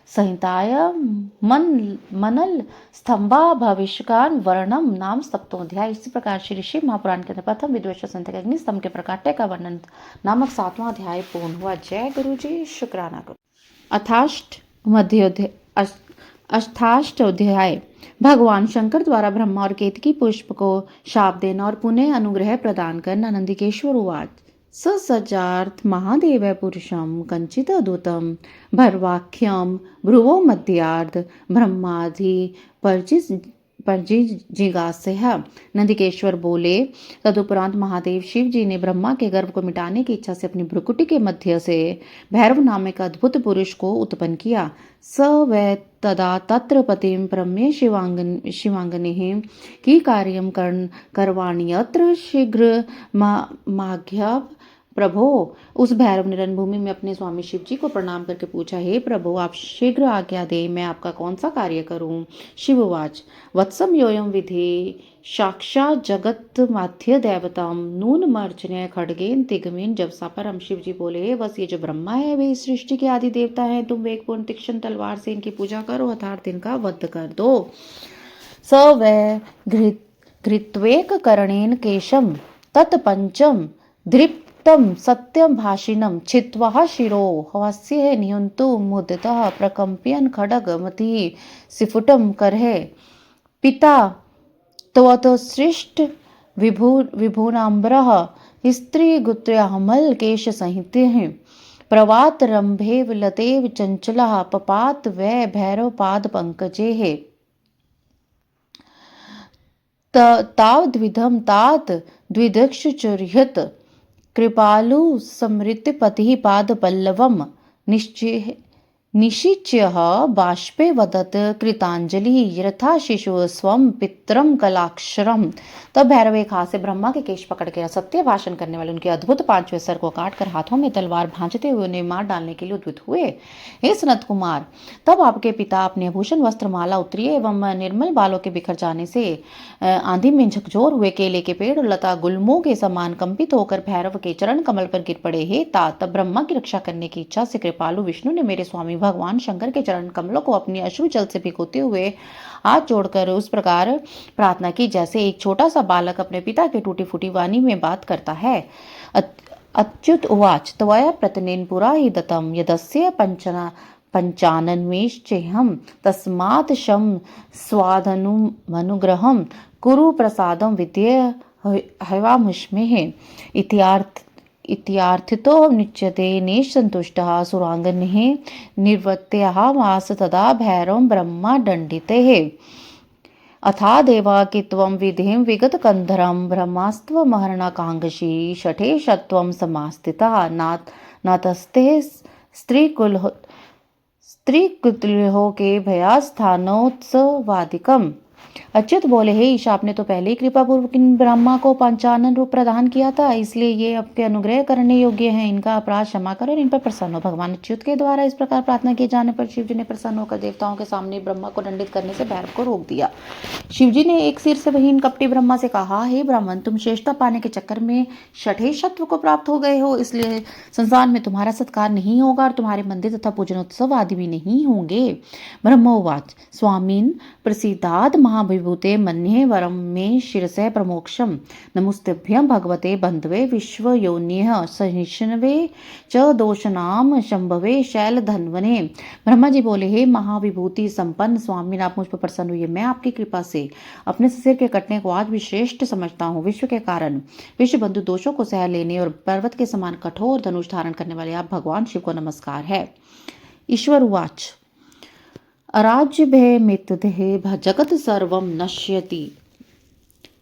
संहिताय मनल स्तंभा भविष्यकान वर्णम नाम सप्तोध्याय। इसी प्रकार श्री महापुराण के प्रथम विद्वेश्वर संहिता के अग्नि स्तंभ के प्रकाट्य का वर्णन नामक 7वां अध्याय पूर्ण हुआ। जय गुरु जी, शुक्राना करो। अष्टाष्टोध्याय भगवान शंकर द्वारा ब्रह्मा और केतकी पुष्प को शाप देना और पुनः अनुग्रह प्रदान करना। नंदिकेश्वर उवाच, ससजार्थ महादेव पुरुषम कंचित अद्भुतम भरवाख्यम भ्रुवो मध्यार्ध ब्रह्मादि परजिगास्य। नंदिकेश्वर बोले, तदुपरांत महादेव शिव जी ने ब्रह्मा के गर्भ को मिटाने की इच्छा से अपनी भ्रुकुटी के मध्य से भैरव नामक अद्भुत पुरुष को उत्पन्न किया। स वै तदा तत्र पतिम प्रम्य शिवांगने की कार्यम करवाण्यत्र शीघ्र माघ्य प्रभो। उस भैरव ने रणभूमि में अपने स्वामी शिव जी को प्रणाम करके पूछा, हे प्रभु, आप शीघ्र आज्ञा दे, मैं आपका कौन सा कार्य करूं। शिववाच, वत्सम योयम विधि साक्षात जगत माध्य देवताम नून मर्चने खड़गेन तिगमेन जब सापरम। शिव जी बोले, हे बस, ये जो ब्रह्मा है वे इस सृष्टि के आदि देवता हैं, तुम वेगपूर्ण तीक्ष्ण तलवार से इनकी पूजा करो अर्थात इनका वध कर दो। स वै घृत्वेक करणेन केशम तत्पंचम धृप्तम सत्यम भाषिणम छित्वा शिरो हवस्य नियंतु मुदितः प्रकंप्यन खडग मति सिफुटम करहे पिता त्वत्सृष्ट विभुनाम्बरः स्त्री गुत्र्यामल केश संहिते प्रवात रंभेव लतेव चंचलः पपात वै भैरव पाद पंकजेः तावद्विधम तात द्विदक्षुचुर्यत कृपालु समृतिपतिः पाद पल्लवम निशिच्यः बाष्पे वदत् कृतांजलि यथा शिशु स्वम पितरम कलाक्षरम। तब भैरव एक हाथ से ब्रह्मा के केश पकड़ के असत्य भाषण करने वाले उनके अद्भुत पांचवें सर को काटकर हाथों में तलवार भांजते हुए उन्हें मार डालने के लिए उद्युत हुए। हे सनत कुमार, तब आपके पिता अपने आभूषण वस्त्र माला उत्तरीय एवं निर्मल बालों के बिखर जाने से आंधी में झकझोर हुए केले के पेड़ और लता गुल्मों के समान कंपित होकर भैरव के चरण कमल पर गिर पड़े। हे तात, तब ब्रह्मा की रक्षा करने की इच्छा से कृपालु विष्णु ने मेरे स्वामी भगवान शंकर के चरण कमलों को अपनी अश्रु जल से भिगोते हुए हाथ जोड़कर उस प्रकार प्रार्थना की जैसे एक छोटा सा बालक अपने पिता की टूटी फूटी वाणी में बात करता है। अच्युत उवाच त्वया प्रतनेन पुरा हि दत्तं यदस्य पंचानन्वेश्चेहं तस्मात् शं स्वादनुमनुग्रहं कुरु प्रसादं विद्ये हवामुष्मेः। इत्यार्थितो निच्यते निसन्तुष्टः सुराङ्गनेः निर्वृत्याः मास तदा भैरवं ब्रह्मा दण्डितेः। अथा देवा कि त्वं विधिं विगतकन्धरं ब्रह्मास्त्वमहर्णकाङ्क्षी शठे शत्वं समास्थितः नातस्ते स्त्रीकुतुल्यो के भयास्थानोत्सवादिकम्। अच्युत बोले, हे ईशा, आपने तो पहले ही कृपा पूर्वक इन ब्रह्मा को पंचानन रूप प्रदान किया था, इसलिए ये आपके अनुग्रह करने योग्य हैं। इनका अपराध क्षमा करो और इन पर प्रसन्न हो। भगवान अच्युत के द्वारा इस प्रकार प्रार्थना किए जाने पर शिवजी ने प्रसन्न होकर देवताओं के सामने ब्रह्मा को दंडित करने से भैरव को रोक दिया। शिवजी ने एक सिर से वहीन कपटी ब्रह्मा से कहा, हे ब्राह्मण, तुम श्रेष्ठता पाने के चक्कर में शठेशत्व को प्राप्त हो गए हो, इसलिए संसार में तुम्हारा सत्कार नहीं होगा और तुम्हारे मंदिर तथा पूजनोत्सव आदि भी नहीं होंगे। ब्रह्मोवाच स्वामीन प्रसीदाद महाभिभूते मन्ये वरम मे शिरसः प्रमोक्षम नमोस्तुभ्यं भगवते बंधवे विश्वयोन्यः सहिष्णवे च दोषनाम शंभवे शैलधन्वने। ब्रह्मा जी बोले, हे महाविभूति संपन्न स्वामी, आप मुझ पर प्रसन्न हुए। मैं आपकी कृपा से अपने सिर के कटने को आज भी श्रेष्ठ समझता हूँ। विश्व के कारण विश्व बंधु दोषों को सह लेने और पर्वत के समान कठोर धनुष धारण करने वाले आप भगवान शिव को नमस्कार है। ईश्वर उवाच अराज्य भय मितदेह जगत सर्वं नश्यति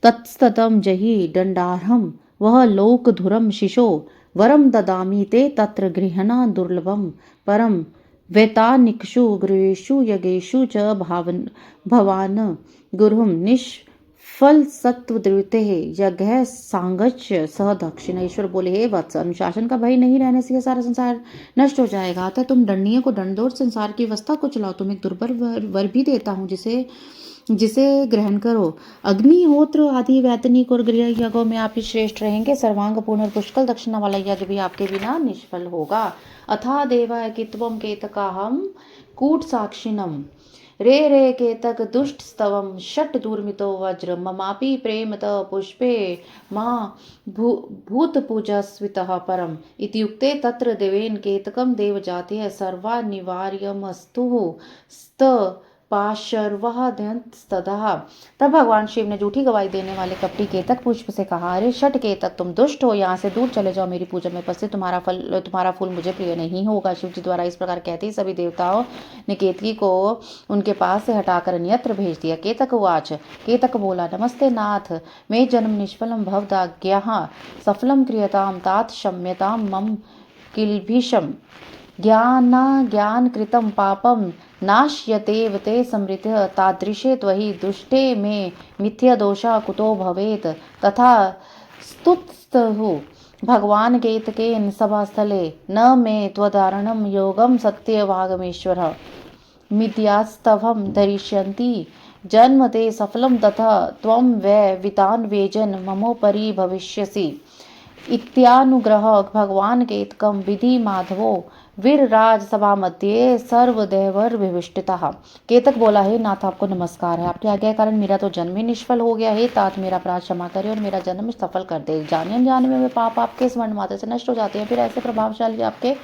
तत्स्ततं जहि दंडार्हं वह लोकधुरं शिशो वरम ददामि ते तत्र गृहणा दुर्लभम परम वैतानिक्षु गृहेषु यज्ञेषु च भवान गुरुं निष्फल सत्वदृते यज्ञ सांगच्य सह दक्षिण। ईश्वर बोले, हे वत्स, अनुशासन का भय नहीं रहने से यह सारा संसार नष्ट हो जाएगा। अतः तुम दंडनीय को दंड दो और संसार की अवस्था को चलाओ। तुम एक दुर्बल वर भी देता हूँ जिसे ग्रहण करो। अग्निहोत्र आदि वैतनिक और गृह यज्ञों में आप ही श्रेष्ठ रहेंगे। सर्वांग पूर्ण और पुष्कल दक्षिणा वाला यज्ञ भी आपके बिना निष्फल होगा। अथा देवा कि त्वं केतकाहम कूट साक्षिणम रे केतक दुष्ट स्तवम षट दूर्मितो वज्र ममापि प्रेमत पुष्पे मां भूत पूजस्वितः परम। इत्युक्ते तत्र देवेन केतकम देव जातीय सर्वा निवार्यमस्तु स्त पाशर्वहदंतस्तदा। तब भगवान शिव ने झूठी गवाही देने वाले कपटी केतक पुष्प से कहा, अरे षट केतक, तुम दुष्ट हो, यहाँ से दूर चले जाओ। मेरी पूजा में उपस्थित तुम्हारा फूल मुझे प्रिय नहीं होगा। शिव जी द्वारा इस प्रकार कहते ही सभी देवताओं ने केतकी को उनके पास से हटाकर अन्यत्र भेज दिया। केतक उवाच, केतक बोला, नमस्ते नाथ, मे जन्म निष्फलम भवदाज्ञाः सफलम क्रियताम तात क्षम्यतां मम किल्बिषम् ज्ञान कृतं पापम नाश्यतेव ते समृतः तादृशे त्वहि दुष्टे मे मिथ्या दोषा कुतो भवेत्। तथा स्तुतस्तुः भगवान केतकेन सभास्थले न मे त्वदारणं योगं सत्यवागमेश्वरः मिथ्यास्तवं धरिष्यन्ति जन्म ते सफलम तथा त्वं वै वितान वेजन ममोपरि भविष्यसि। इत्यानुग्रह भगवान केतकम विधि माधवो वीरराज सभा मध्य सर्वदेवर विविष्टितः। केतक बोला, हे नाथ, आपको नमस्कार है। आपकी आज्ञा के कारण मेरा तो जन्म ही निष्फल हो गया। हे तात, मेरा अपराध क्षमा करे और मेरा जन्म सफल कर दे। जाने अनजाने में वे पाप आपके स्मरण मात्र से नष्ट हो जाते हैं, फिर ऐसे प्रभावशाली आपके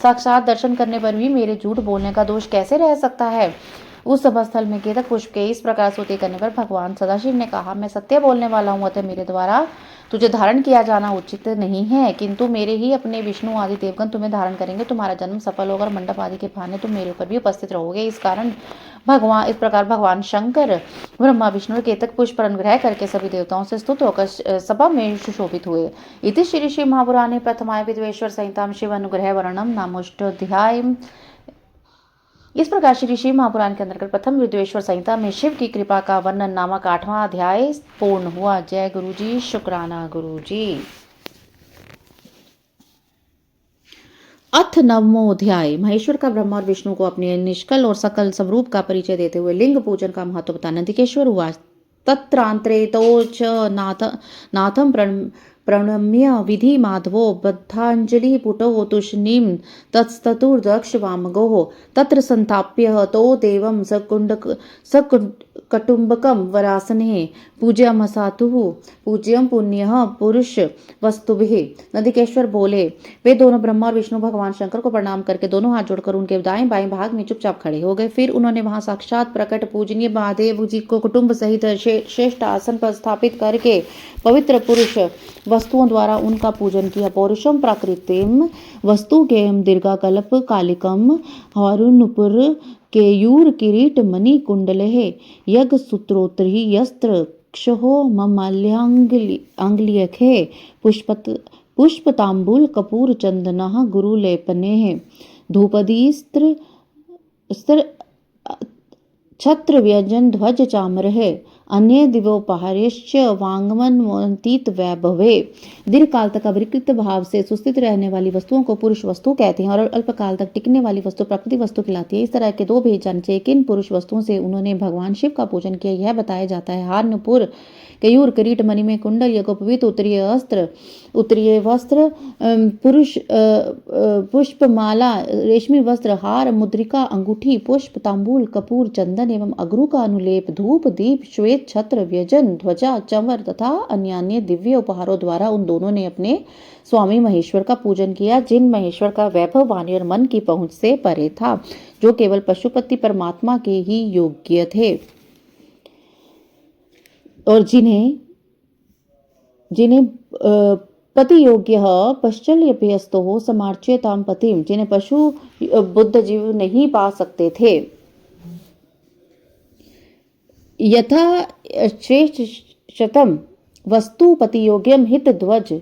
साक्षात दर्शन करने पर भी मेरे झूठ बोलने का दोष कैसे रह सकता है। उस सभास्थल में केतक पुष्प के इस प्रकार स्तुति करने पर भगवान सदाशिव ने कहा, मैं सत्य बोलने वाला हूँ, अतः मेरे द्वारा तुझे धारण किया जाना उचित नहीं है, किंतु मेरे ही अपने विष्णु आदि देवगण तुम्हें धारण करेंगे। तुम्हारा जन्म सफल होगा और मंडप आदि के बहाने तुम मेरे ऊपर भी उपस्थित रहोगे। इस प्रकार भगवान शंकर ब्रह्मा विष्णु और केतक पुष्प पर अनुग्रह करके सभी देवताओं से स्तुत होकर सभा में सुशोभित हुए। इति श्री श्री महापुराणे प्रथमाय विद्वेश्वर संहितां शिव अनुग्रह वर्णनम नामोष्टोऽध्यायः। इस प्रकार श्री शिव महापुराण के अंतर्गत प्रथम रुद्रेश्वर संहिता में शिव की कृपा का वर्णन नामक 8वां अध्याय पूर्ण हुआ। जय गुरु जी, शुक्राना गुरु जी। अथ नवमो अध्याय। महेश्वर का ब्रह्मा और विष्णु को अपने निष्कल और सकल स्वरूप का परिचय देते हुए लिंग पूजन का महत्व बता नंदिकेश्वर हुआ। तत्रांतरे तो च नाथम प्रणम्य विधि माधवो बद्धांजलि पुटो तुष्णीम तत्स्तुर्दक्ष वामगो तत्र संस्थाप्य तो देवं सकटुंबकम वरासने पूज्यमसातु पूज्यम पुण्य पुरुष वस्तुभिः। नंदिकेश्वर बोले, वे दोनों ब्रह्मा और विष्णु भगवान शंकर को प्रणाम करके दोनों हाथ जोड़कर उनके दाएं बाएं भाग में चुपचाप खड़े हो गए। फिर उन्होंने वहां साक्षात प्रकट पूजनीय महादेव जी को कुटुंब सहित श्रेष्ठ आसन पर स्थापित करके पवित्र पुरुष वस्तुओं द्वारा उनका पूजन किया। पौरुषम प्राकृतिम वस्तु केयम दीर्घाकल्प कालिकम हरुनुपुर केयूर किरीट मणि कुंडले यज्ञ सूत्रोत्री यस्त्र क्षो ममाल्याङ्गलियखे पुष्पतांबूल कपूर चंदनः गुरुलेपने धूपदीस्त्र छत्र व्यंजन ध्वज चामरः अन्य दिवोपहारेश्च वांगमनतीत वैभवे। दीर्घकाल तक अविकृत भाव से सुस्थित रहने वाली वस्तुओं को पुरुष वस्तु कहते हैं और अल्पकाल तक टिकने वाली वस्तु प्रकृति वस्तु कहलाती है। इस तरह के दो भेद जाने चाहिए। किन पुरुष वस्तुओं से उन्होंने भगवान शिव का पूजन किया यह बताया जाता है। हारनपुर केयूर किरीट मणि में कुंडल यज्ञोपवीत उत्तरीय वस्त्र पुरुष पुष्पमाला रेशमी वस्त्र हार मुद्रिका अंगूठी पुष्प तांबूल कपूर चंदन एवं अगरू का अनुलेप धूप दीप श्वेत छत्र व्यजन ध्वजा चंवर तथा अन्य दिव्य उपहारों द्वारा उन दोनों ने अपने स्वामी महेश्वर का पूजन किया, जिन महेश्वर का वैभव वाणी और मन की पहुंच से परे था, जो केवल पशुपति परमात्मा के ही योग्य थे और जिन्हें पति योग्य पश्चल्यभ्यस्तो हो समार्च्यताम पतिम, जिन्हें पशु बुद्ध जीव नहीं पा सकते थे। यथा श्रेष्ठ शतम वस्तु पति योग्यम हित ध्वज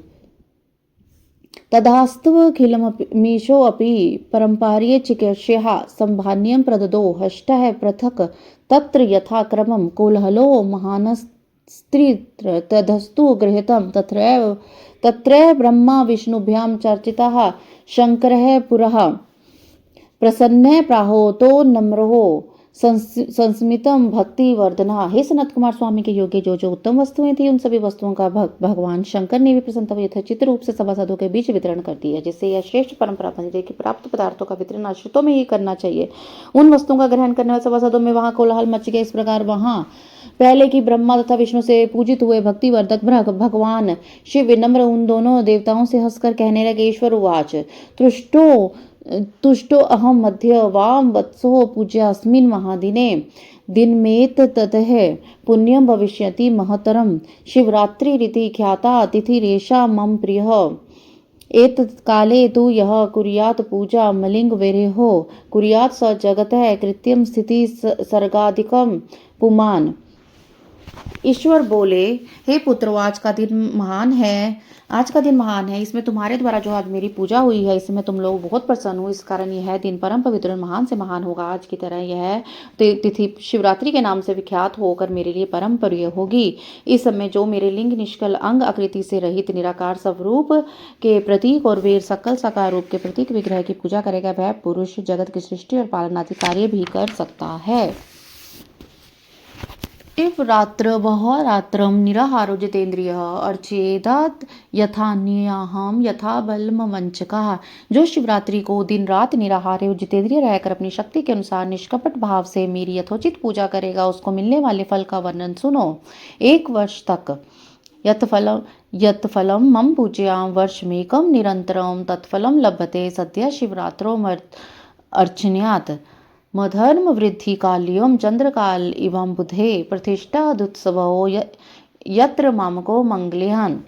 तदास्तवखिलमीशो अपि परंपार्ये चिकीर्ष्यः संभान्यं प्रददो हष्टः पृथक् तत्र यथा क्रमं कोलहलो महानस्त्रित्र तदस्तु गृहीतं तत्रैव ब्रह्मा विष्णुभ्यां चर्चितः शंकरः पुरः प्रसन्नः प्राहोतो नम्रो संस्मितम भक्ति वर्धना। हे सनत कुमार स्वामी के योग्य जो जो उत्तम वस्तुएं थी उन सभी वस्तुओं का भगवान शंकर ने भी प्रसन्नता यथोचित रूप से सभासदों के बीच वितरण कर दिया, जिससे यह श्रेष्ठ परंपरा बन गई कि प्राप्त पदार्थों का वितरण आश्रितों में ही करना चाहिए। उन वस्तुओं का ग्रहण करने वाले सभासदों में वहां कोलाहल मच गया। इस प्रकार वहां पहले की ब्रह्मा तथा विष्णु से पूजित हुए भक्तिवर्धक भगवान शिव विनम्र उन दोनों देवताओं से हंसकर कहने लगे, ईश्वर उवाच तुष्टो अहम मध्य वाम वत्सो पूज्यास्मिन् महादिने दिनमेत ततः पुण्यम भविष्यति महतरम शिवरात्रि रीति ख्याता तिथिरेषा मम प्रियः एतत् काले तु यः कुर्यात् पूजा मलिंग वेरेहो कुर्यात् स जगतः कृत्यम स्थिति सर्गाधिकम पुमान। ईश्वर बोले, हे पुत्र, आज का दिन महान है। इसमें तुम्हारे द्वारा जो आज मेरी पूजा हुई है इसमें तुम लोग बहुत प्रसन्न हो। इस कारण यह दिन परम पवित्र और महान से महान होगा। आज की तरह यह तिथि शिवरात्रि के नाम से विख्यात होकर मेरे लिए परम प्रिय होगी। इस समय जो मेरे लिंग निष्कल अंग आकृति से रहित निराकार स्वरूप के प्रतीक और वीर सकल साकार रूप के प्रतीक विग्रह की पूजा करेगा, वह पुरुष जगत की सृष्टि और पालन आदि कार्य भी कर सकता है। शिवरात्र वह रात्रम निराहारो जितेन्द्रियः अर्चेदात् यथान्याहम यथा बलम वंचकः। जो शिवरात्रि को दिन रात निराहार और जितेंद्रिय रहकर अपनी शक्ति के अनुसार निष्कपट भाव से मेरी यथोचित पूजा करेगा, उसको मिलने वाले फल का वर्णन सुनो। 1 वर्ष तक यत्फलम मम पूज्यां वर्षमेकं निरंतरं तत्फलम लभते सद्य शिवरात्रो अर्चन्यात् मधर्म वृद्धि काल्यम चंद्रकाल इवं बुधे प्रतिष्ठा दुत्सवो यत्र मामको मंगल्यान।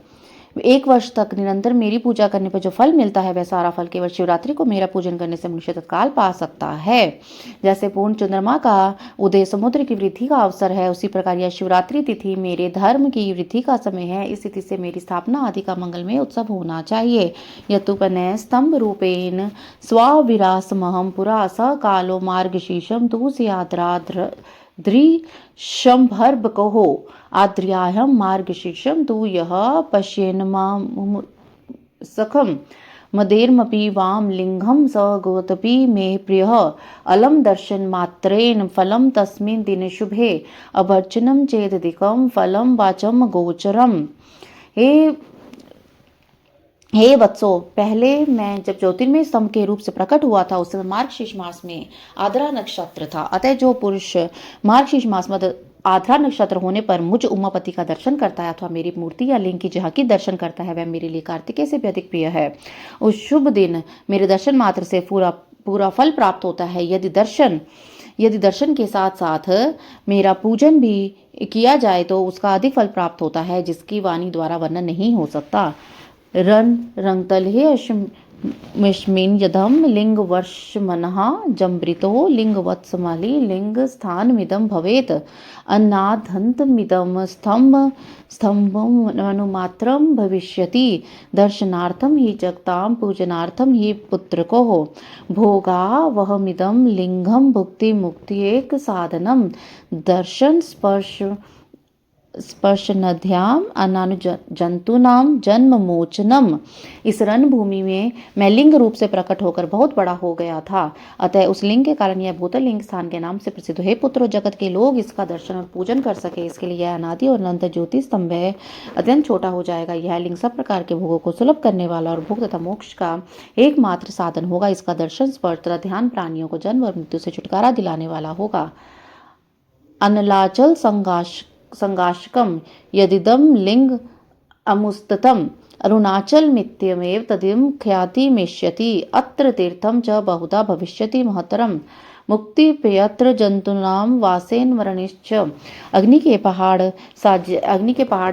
1 वर्ष तक निरंतर मेरी पूजा करने पर जो फल मिलता है वह सारा फल केवल शिवरात्रि को मेरा पूजन करने से मनुष्य तत्काल पा सकता है। जैसे पूर्ण चंद्रमा का उदय समुद्र की वृद्धि का अवसर है, उसी प्रकार यह शिवरात्रि तिथि मेरे धर्म की वृद्धि का समय है। इस तिथि से मेरी स्थापना आदि का मंगलमय उत्सव होना चाहिए। यतुपनय स्तंभ रूपेण स्वाविरासमहं पुरा स कालो मार्गशीर्षम तु स्याद्राद्र द्रिशंभर्भ कहो आद्र्याहम मार्गशीर्षम तु यह पश्येन मां सखम मदेर्मपि वाम लिंगम स गोतपि मे प्रियः अलम दर्शन मात्रेण फलम तस्मिन् दिने शुभे अभर्चनम चेदिकम फलम वाचम गोचरम। हे वत्सो, पहले मैं जब ज्योतिर्मय स्तंभ के रूप से प्रकट हुआ था उस समय मार्गशीर्ष मास में आद्रा नक्षत्र था। अतः जो पुरुष मार्गशीर्ष मास में आद्रा नक्षत्र होने पर मुझ उमापति का दर्शन करता है अथवा मेरी मूर्ति या लिंग की झांकी दर्शन करता है वह मेरे लिए कार्तिकेय से भी अधिक प्रिय है। उस शुभ दिन मेरे दर्शन मात्र से पूरा फल प्राप्त होता है। यदि दर्शन के साथ साथ मेरा पूजन भी किया जाए तो उसका अधिक फल प्राप्त होता है, जिसकी वाणी द्वारा वर्णन नहीं हो सकता। रंगतले अश्मिन् यदम लिंग वर्षमनः जम्बृतो लिंगवत्समलि लिंग स्थानमिदं भवेत् अन्नादन्तमिदं स्तम्भमनुमात्रं भविष्यति दर्शनार्थं हि जगतां पूजनार्थं हि पुत्रकोः भोगावहमिदं लिंगं भुक्तिमुक्त्येक साधनं दर्शन स्पर्शनध्याम अनानुजंतूनाम जन्म मोचनम। इस रणभूमि में मैं लिंग रूप से प्रकट होकर बहुत बड़ा हो गया था, अतः उस लिंग के कारण यह भूतल लिंग स्थान के नाम से प्रसिद्ध है। पुत्रो, जगत के लोग इसका दर्शन और पूजन कर सके इसके लिए यह अनादि और अनंत ज्योति स्तंभ है अत्यंत छोटा हो जाएगा। यह लिंग सब प्रकार के भोगों को सुलभ करने वाला और भोग तथा मोक्ष का एकमात्र साधन होगा। इसका दर्शन स्पर्श तथा ध्यान प्राणियों को जन्म और मृत्यु से छुटकारा दिलाने वाला होगा। अनलाचल संगाशकम यदिदम लिंग अमुस्ततम अरुणाचल मित्यमेव तदिम ख्यातिमेष्यति अत्र तीर्थम च बहुधा भविष्यति महतरम मुक्ति पेयत्र जंतुनाम वासेन मरणिश्च। अग्नि के पहाड़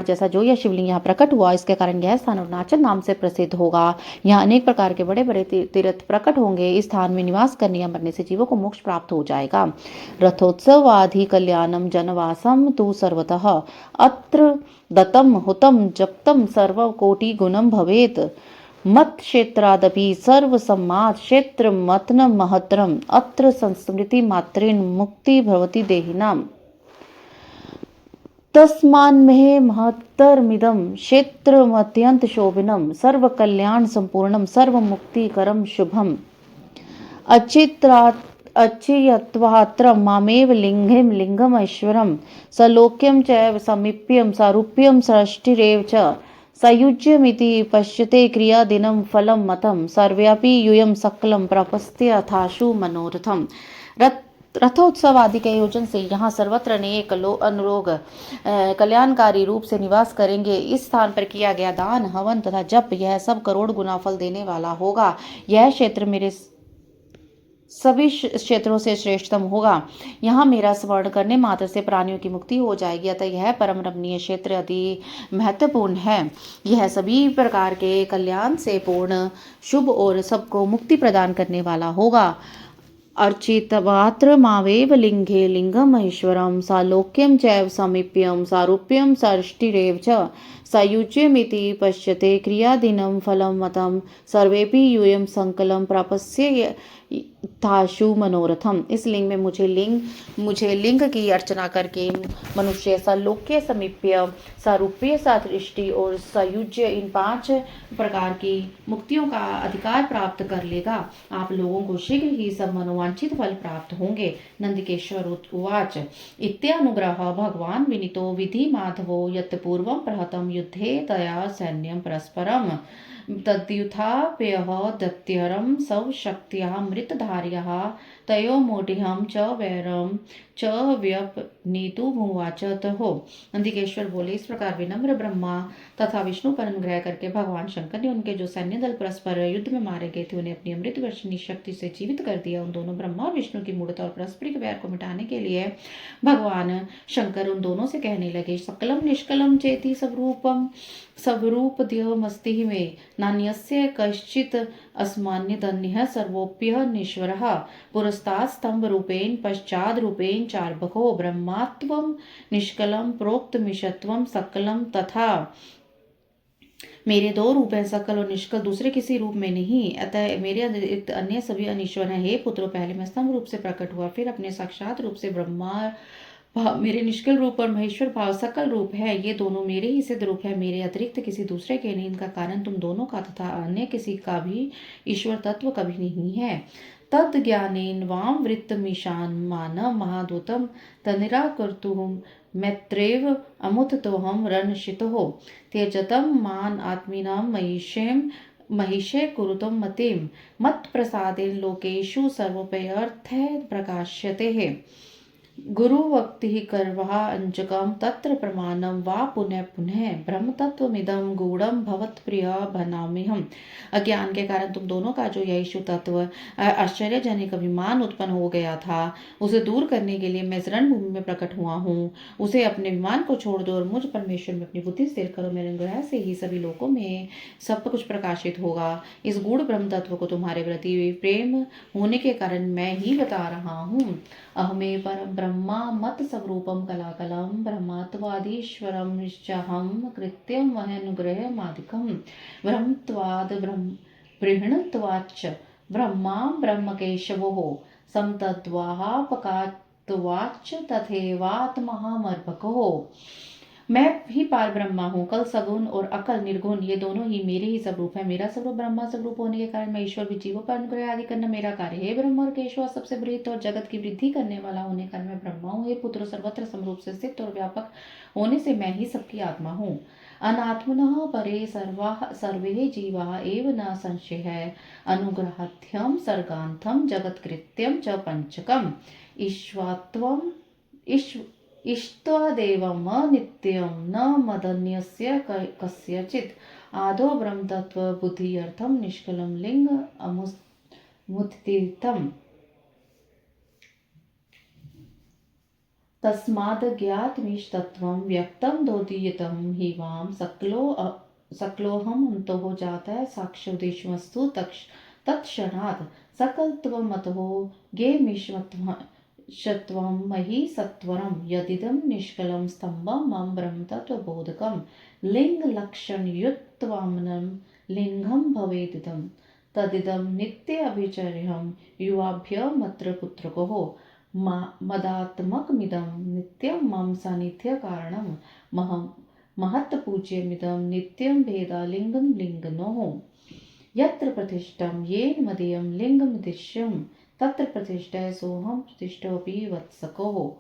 जैसा जो यह शिवलिंग यहाँ प्रकट हुआ, इसके कारण यह स्थान अरुणाचल नाम से प्रसिद्ध होगा। यहाँ अनेक प्रकार के बड़े बड़े तीर्थ प्रकट होंगे। इस स्थान में निवास करने या मरने से जीवों को मोक्ष प्राप्त हो जाएगा। रथोत्सवादि कल्याणम जनवासम तु सर्वतः अत्र दत्तम हुतम जप्तम सर्वकोटि गुणम भवेत् मत क्षेत्रादपि सर्वसम्माद क्षेत्र मतन महतरम अत्र संस्मृति मात्रेण मुक्ति भवति देहिनाम तस्मान्महे महत्तरमिदं क्षेत्रमत्यंत शोभिनं सर्व कल्याण संपूर्णं सर्व मुक्तिकरं शुभम अचियत्वात्र मामेव लिंगम ऐश्वरम सलोक्यम चैव समीप्यम सारूप्यम सृष्टिरेव च सयुज्यमिति पश्यते क्रिया दिनम फलम मतम सर्व्यापि यूयम सकलम प्रपस्ते अथाशु मनोरथम। रथोत्सव आदि के आयोजन से यहाँ सर्वत्र अनेक अनुरोग कल्याणकारी रूप से निवास करेंगे। इस स्थान पर किया गया दान, हवन तथा जप यह सब करोड़ गुना फल देने वाला होगा। यह क्षेत्र मेरे सभी क्षेत्रों से श्रेष्ठतम होगा। यहाँ मेरा स्मरण करने मात्र से प्राणियों की मुक्ति हो जाएगी, अतः यह परम रमणीय क्षेत्र अति महत्वपूर्ण है। यह सभी प्रकार के कल्याण से पूर्ण, शुभ और सबको मुक्ति प्रदान करने वाला होगा। अर्चितवात्र मावेव लिंगे लिंगम महेश्वरम सालोक्यम चैव समीप्यम सारूप्यम सृष्टिरेव च सयुज्यमिति पश्यते क्रियादिनं फलं मतम सर्वेपि यूयं संकलम प्रापस्य थाशु मनोरथम। इस लिंग में मुझे लिंग की अर्चना करके मनुष्य सलोक्य, समीप्य, सारूप्य, सदृष्टि और सयुज्य इन 5 प्रकार की मुक्तियों का अधिकार प्राप्त कर लेगा। आप लोगों को शीघ्र ही सब मनोवांछित फल प्राप्त होंगे। नंदिकेश्वर उवाच इत्यानुग्रह भगवान विनीतो विधि माधवो यत् पूर्वं प्रहतं युद्धे तया सैन्यं परस्परम् तद्युथाप्यः दत्यरं सौ शक्त्या मृतधार्यः तयो मूढिहं च वैरं च व्यपनीतु भुवाच हो। नंदिकेश्वर बोले, इस प्रकार विनम्र ब्रह्मा तथा विष्णु पर अनुग्रह करके भगवान शंकर ने उनके जो सैन्य दल परस्पर युद्ध में मारे गए थे उन्हें अपनी अमृत वर्षिणी शक्ति से जीवित कर दिया। उन दोनों ब्रह्मा और विष्णु की मूढ़ता और पारस्परिक वैर को मिटाने के लिए भगवान शंकर उन दोनों से कहने लगे, सकलम निष्कलम चेति स्वरूपद्यमस्ति मे नान्यस्य कश्चित् अस्मान्यदन्यः सर्वोऽप्यः नीश्वरः पुरस्तात् स्तंभ रूपेण पश्चाद रूपेण चार्बको ब्रह्मात्वं निष्कलम प्रोक्तमिषत्वं सकलम तथा। मेरे दो रूप हैं, सकल और निष्कल, दूसरे किसी रूप में नहीं। अतः मेरे अतिरिक्त अन्य सभी अनीश्वर हैं। हे पुत्रों, पहले मैं स्तंभ रूप से प्रकट हुआ, फिर अपने साक्षात रूप से ब्रह्मा भाव, मेरे निष्कल रूप और महेश्वर भाव सकल रूप है। ये दोनों मेरे ही सिद्ध रूप है, मेरे अतिरिक्त किसी दूसरे के नहीं। इनका कारण तुम दोनों का तथा अन्य किसी का भी ईश्वर तत्व कभी नहीं है। तद ज्ञानेन वाम वृत्तमीशान मानव महादूतम तनिराकर्तुम मैत्रेव अमुततोहम रणशितो त्यजतम मान आत्मीनां महिषे कुरुतम मतिम मत प्रसादेन लोकेषु सर्वोपयर्थ प्रकाश्यते है। गुरु वक्ति करवा अंजकम तत्र प्रमाणम वा पुनः पुनः ब्रह्म तत्वमिदं गूढ़म भवत प्रिय बनाम्यहम्। अज्ञान के कारण तुम दोनों का जो यह ईशु तत्व आश्चर्यजनक अभिमान उत्पन्न हो गया था, उसे दूर करने के लिए मैं इस रणभूमि में प्रकट हुआ हूँ। उसे अपने अभिमान को छोड़ दो और मुझ परमेश्वर में अपनी बुद्धि स्थिर करो। मेरे अनुग्रह से ही सभी लोकों में सब कुछ प्रकाशित होगा। इस गूढ़ ब्रह्म तत्व को तुम्हारे प्रति प्रेम होने के कारण मैं ही बता रहा हूँ। अहमे परम ब्रह्मा मत स्वरूपम कलाकलम ब्रह्मात्वादीश्वरम निश्चहम कृत्यम वहनुग्रह मादिकम ब्रह्मत्वाद बृहणत्वाच्च ब्रह्मा ब्रह्म केशवो समतद्वापकात्वाच्च तथैवात्महमर्भको। मैं ही पार ब्रह्मा हूँ। कल सगुण और अकल निर्गुण ये दोनों ही मेरे ही स्वरूप है। मेरा स्वरूप ब्रह्मा स्वरूप होने के कारण मैं ईश्वर भी जीवों पर अनुग्रह आदि करना मेरा कार्य है। ब्रह्म और केशव सबसे बृहत और जगत की वृद्धि करने वाला होने के कारण मैं ब्रह्मा हूँ। हे पुत्र, सर्वत्र समरूप से स्थित और व्यापक होने से मैं ही सबकी आत्मा हूँ। अनात्मनः परे सर्वे जीवा एव न संशय अनुग्रहाध्यम सर्गांथम जगत्कृत्यम च पंचकम ईश्वात्वम इष्टदेवम नित्यं न मदन्यस्य कस्यचित् आदौ ब्रह्म तत्व बुद्धिर्थम निष्कलम लिंग अमुत्थितम् तस्माद् ज्ञातमीशतत्वं व्यक्तं दोदीयतं हि वां सकलोऽहम् अन्तो जातः साक्षादेशमस्तु तत्क्षणात् सकलत्वमतो ज्ञेयमीशत्वं मही सत्वरं यदिदं निष्कलं स्तम्भं मम ब्रह्मतत्त्वबोधकं लिङ्गलक्षणयुक्तवामनं लिङ्गं भवेदिदं तदिदं नित्याभिचर्यं युवाभ्यमत्र पुत्रकोः मदात्मकमिदं नित्यं मम सान्निध्यकारणं महत्पूज्यमिदं नित्यं भेदालिङ्गं लिङ्गनोः यत्र प्रतिष्ठं येन मदीयं लिङ्गमदृश्यं तत्र प्रतिष्ठा सोहम प्रतिष्ठोपि वत्सको।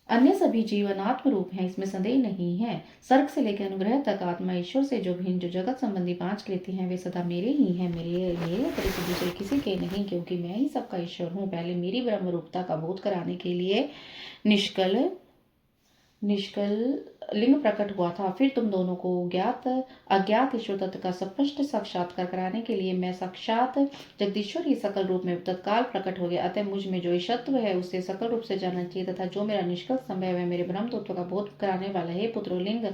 अन्य सभी जीवन आत्म रूप हैं, इसमें संदेह नहीं है। सर्ग से लेकर अनुग्रह तक आत्मा ईश्वर से जो भिन्न जो जगत संबंधी 5 कृति हैं वे सदा मेरे ही हैं। मेरे अतिरिक्त दूसरे किसी के नहीं, क्योंकि मैं ही सबका ईश्वर हूँ। पहले मेरी ब्रह्म रूपता का बोध कराने के लिए निष्कल लिंग प्रकट हुआ था। फिर तुम दोनों को अज्ञात ईश्वर तत्व का स्पष्ट साक्षात्कार कराने के लिए मैं साक्षात जगदीश्वर ही सकल रूप में तत्काल प्रकट हो गया। अतः मुझ में जो ईशत्व है उसे सकल रूप से जानना चाहिए, तथा जो मेरा निष्कल संभव है मेरे ब्रह्म तत्व का बोध कराने वाला है। पुत्रो, लिंग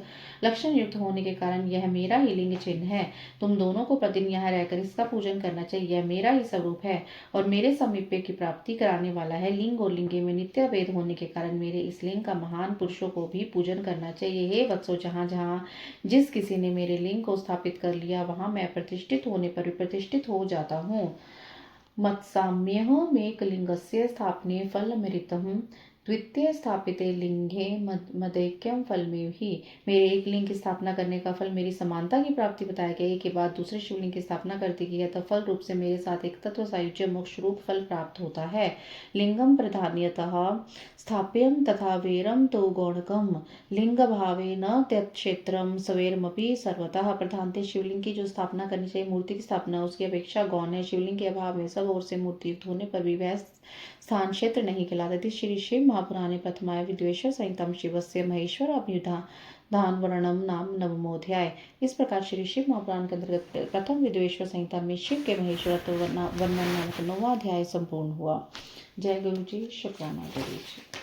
लक्षण युक्त होने के कारण यह मेरा ही लिंग चिन्ह है। तुम दोनों को प्रतिदिन यहाँ रहकर इसका पूजन करना चाहिए। यह मेरा ही स्वरूप है और मेरे समीप्य की प्राप्ति कराने वाला है। लिंग और लिंगे में नित्य भेद होने के कारण मेरे इस लिंग का महान पुरुषों को भी पूजन करना चाहिए। हे वत्सो, जहाँ जहाँ जिस किसी ने मेरे लिंग को स्थापित कर लिया वहां मैं प्रतिष्ठित होने पर भी प्रतिष्ठित हो जाता हूँ। मत्साम्येह मेकलिंगस्य स्थापने फलमृतं द्वितीय स्थापिते लिंगे मदैक्यम फल में ही, मेरे एक लिंग की स्थापना करने का फल मेरी समानता की प्राप्ति बताया गया। एक के बाद दूसरे शिवलिंग की स्थापना करती गई तब फल रूप से मेरे साथ एक तत्व सायुज्य मोक्ष रूप फल प्राप्त होता है। लिंगम प्रधान्यतः स्थाप्यम तथा वेरम तो गौणकम लिंग भावे न क्षेत्रम सवेरमपि सर्वतः। प्रधानते शिवलिंग की जो स्थापना करनी चाहिए, मूर्ति की स्थापना उसकी अपेक्षा गौण है। शिवलिंग के अभाव में सब ओर से मूर्ति युक्त होने पर भी वह स्थान क्षेत्र नहीं कहलाते। श्री शिव महापुराणे प्रथमाय विद्वेश्वर संहिताम शिवस्य महेश्वर अभ्युदान वर्णनम नाम नवमोध्याय। इस प्रकार श्री शिव महापुराण के अंतर्गत प्रथम विद्वेश्वर संहिता में शिव के महेश्वरत्व वर्णन नामक 9वां अध्याय संपूर्ण हुआ। जय गुरु जी, शुक्राना गुरु जी।